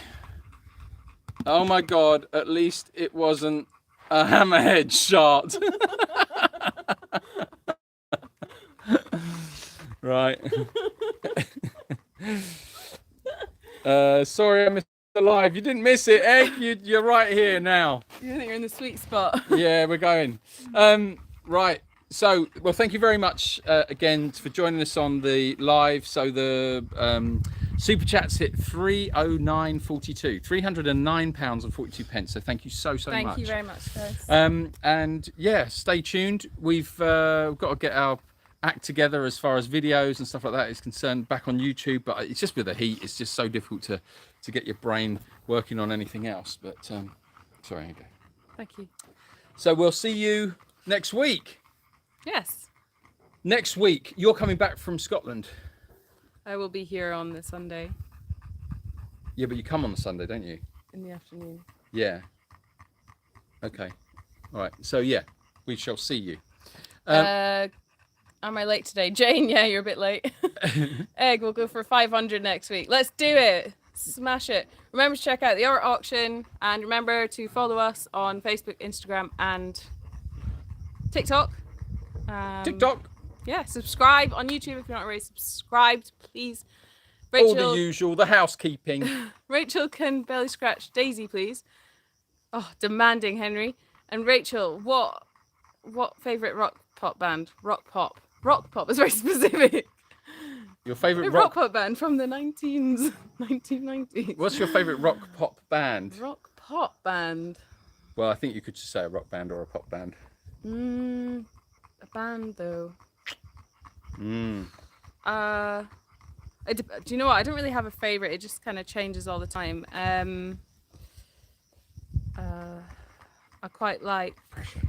Oh my God! At least it wasn't a hammerhead shot. Right. Sorry I missed the live. You didn't miss it, Egg. You're right here now. You think you're in the sweet spot? Yeah, we're going. Right. So, well, thank you very much again for joining us on the live. So the super chats hit 309.42, £309 and 42 pence. So thank you so much. Thank you very much, guys. And yeah, stay tuned. We've got to get our act together as far as videos and stuff like that is concerned back on YouTube, but it's just with the heat, it's just so difficult to get your brain working on anything else. But sorry, okay. Thank you. So we'll see you next week. Yes. Next week, you're coming back from Scotland. I will be here on the Sunday. Yeah, but you come on the Sunday, don't you? In the afternoon. Yeah. Okay. All right. So yeah, we shall see you. Am I late today? Jane, yeah, you're a bit late. Egg, we'll go for 500 next week. Let's do it. Smash it. Remember to check out the art auction, and remember to follow us on Facebook, Instagram, and TikTok. TikTok. Yeah, subscribe on YouTube if you're not already subscribed, please. All the usual, the housekeeping. Rachel can belly scratch Daisy, please. Oh, demanding, Henry. And Rachel, what favourite rock pop band? Rock pop is very specific. Your favourite rock pop band from the 1990s. What's your favourite rock pop band? Rock pop band. Well, I think you could just say a rock band or a pop band. A band though. Do you know what? I don't really have a favourite. It just kind of changes all the time. I quite like. Pressure.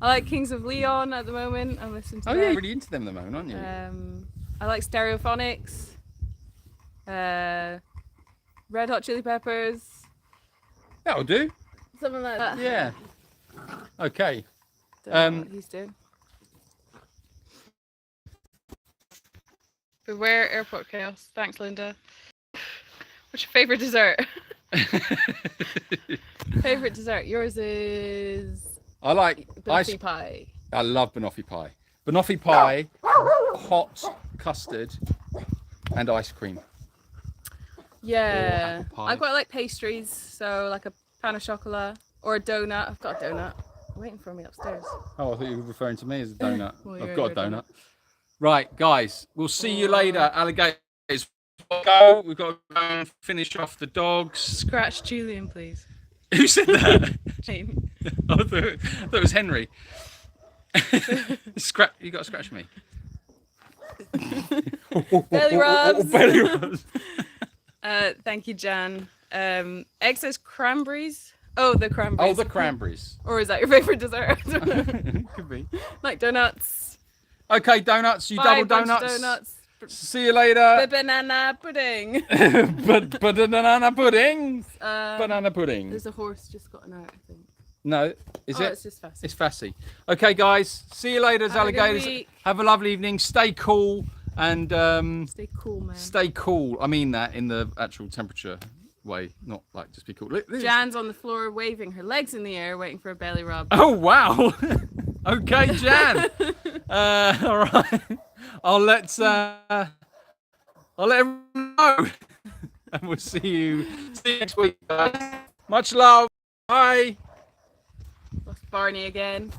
I like Kings of Leon at the moment. I'm listening to. Oh them. yeah, you're really into them at the moment, aren't you? I like Stereophonics. Red Hot Chili Peppers. That'll do. Something like that. Yeah. Okay. Don't know what he's doing. Beware airport chaos. Thanks, Linda. What's your favourite dessert? Favourite dessert? Yours is I like banoffee pie. I love banoffee pie. Banoffee pie, hot custard, and ice cream. Yeah, apple pie. I quite like pastries, so like a pain au chocolat or a donut. I've got a donut waiting for me upstairs. Oh, I thought you were referring to me as a donut. Well, I've you're got a a donut. donut. Right, guys, we'll see you later, alligators. Go. We've got to go and finish off the dogs. Scratch Julian, please. Who said that? Kane. I thought it was Henry. You got to scratch me. Belly rubs. Belly rubs. Thank you, Jan. Egg says cranberries. Oh, the cranberries. Oh, the cranberries. Or is that your favourite dessert? I don't know. Could be. Like donuts. Okay, donuts. You Bye, double bunch of donuts. donuts. See you later. The banana pudding. But banana pudding. Banana pudding. There's a horse just gotten out, I think. No, is it? It's just fast. It's Fassy. Okay, guys. See you later, Have a good alligators. week. Have a lovely evening. Stay cool and Stay cool, man. stay cool. I mean that in the actual temperature way, not like just be cool. Jan's on the floor waving her legs in the air, waiting for a belly rub. Oh wow. Okay, Jan. All right. I'll let everyone know, and we'll see you next week, guys. Much love. Bye. Lost Barney again.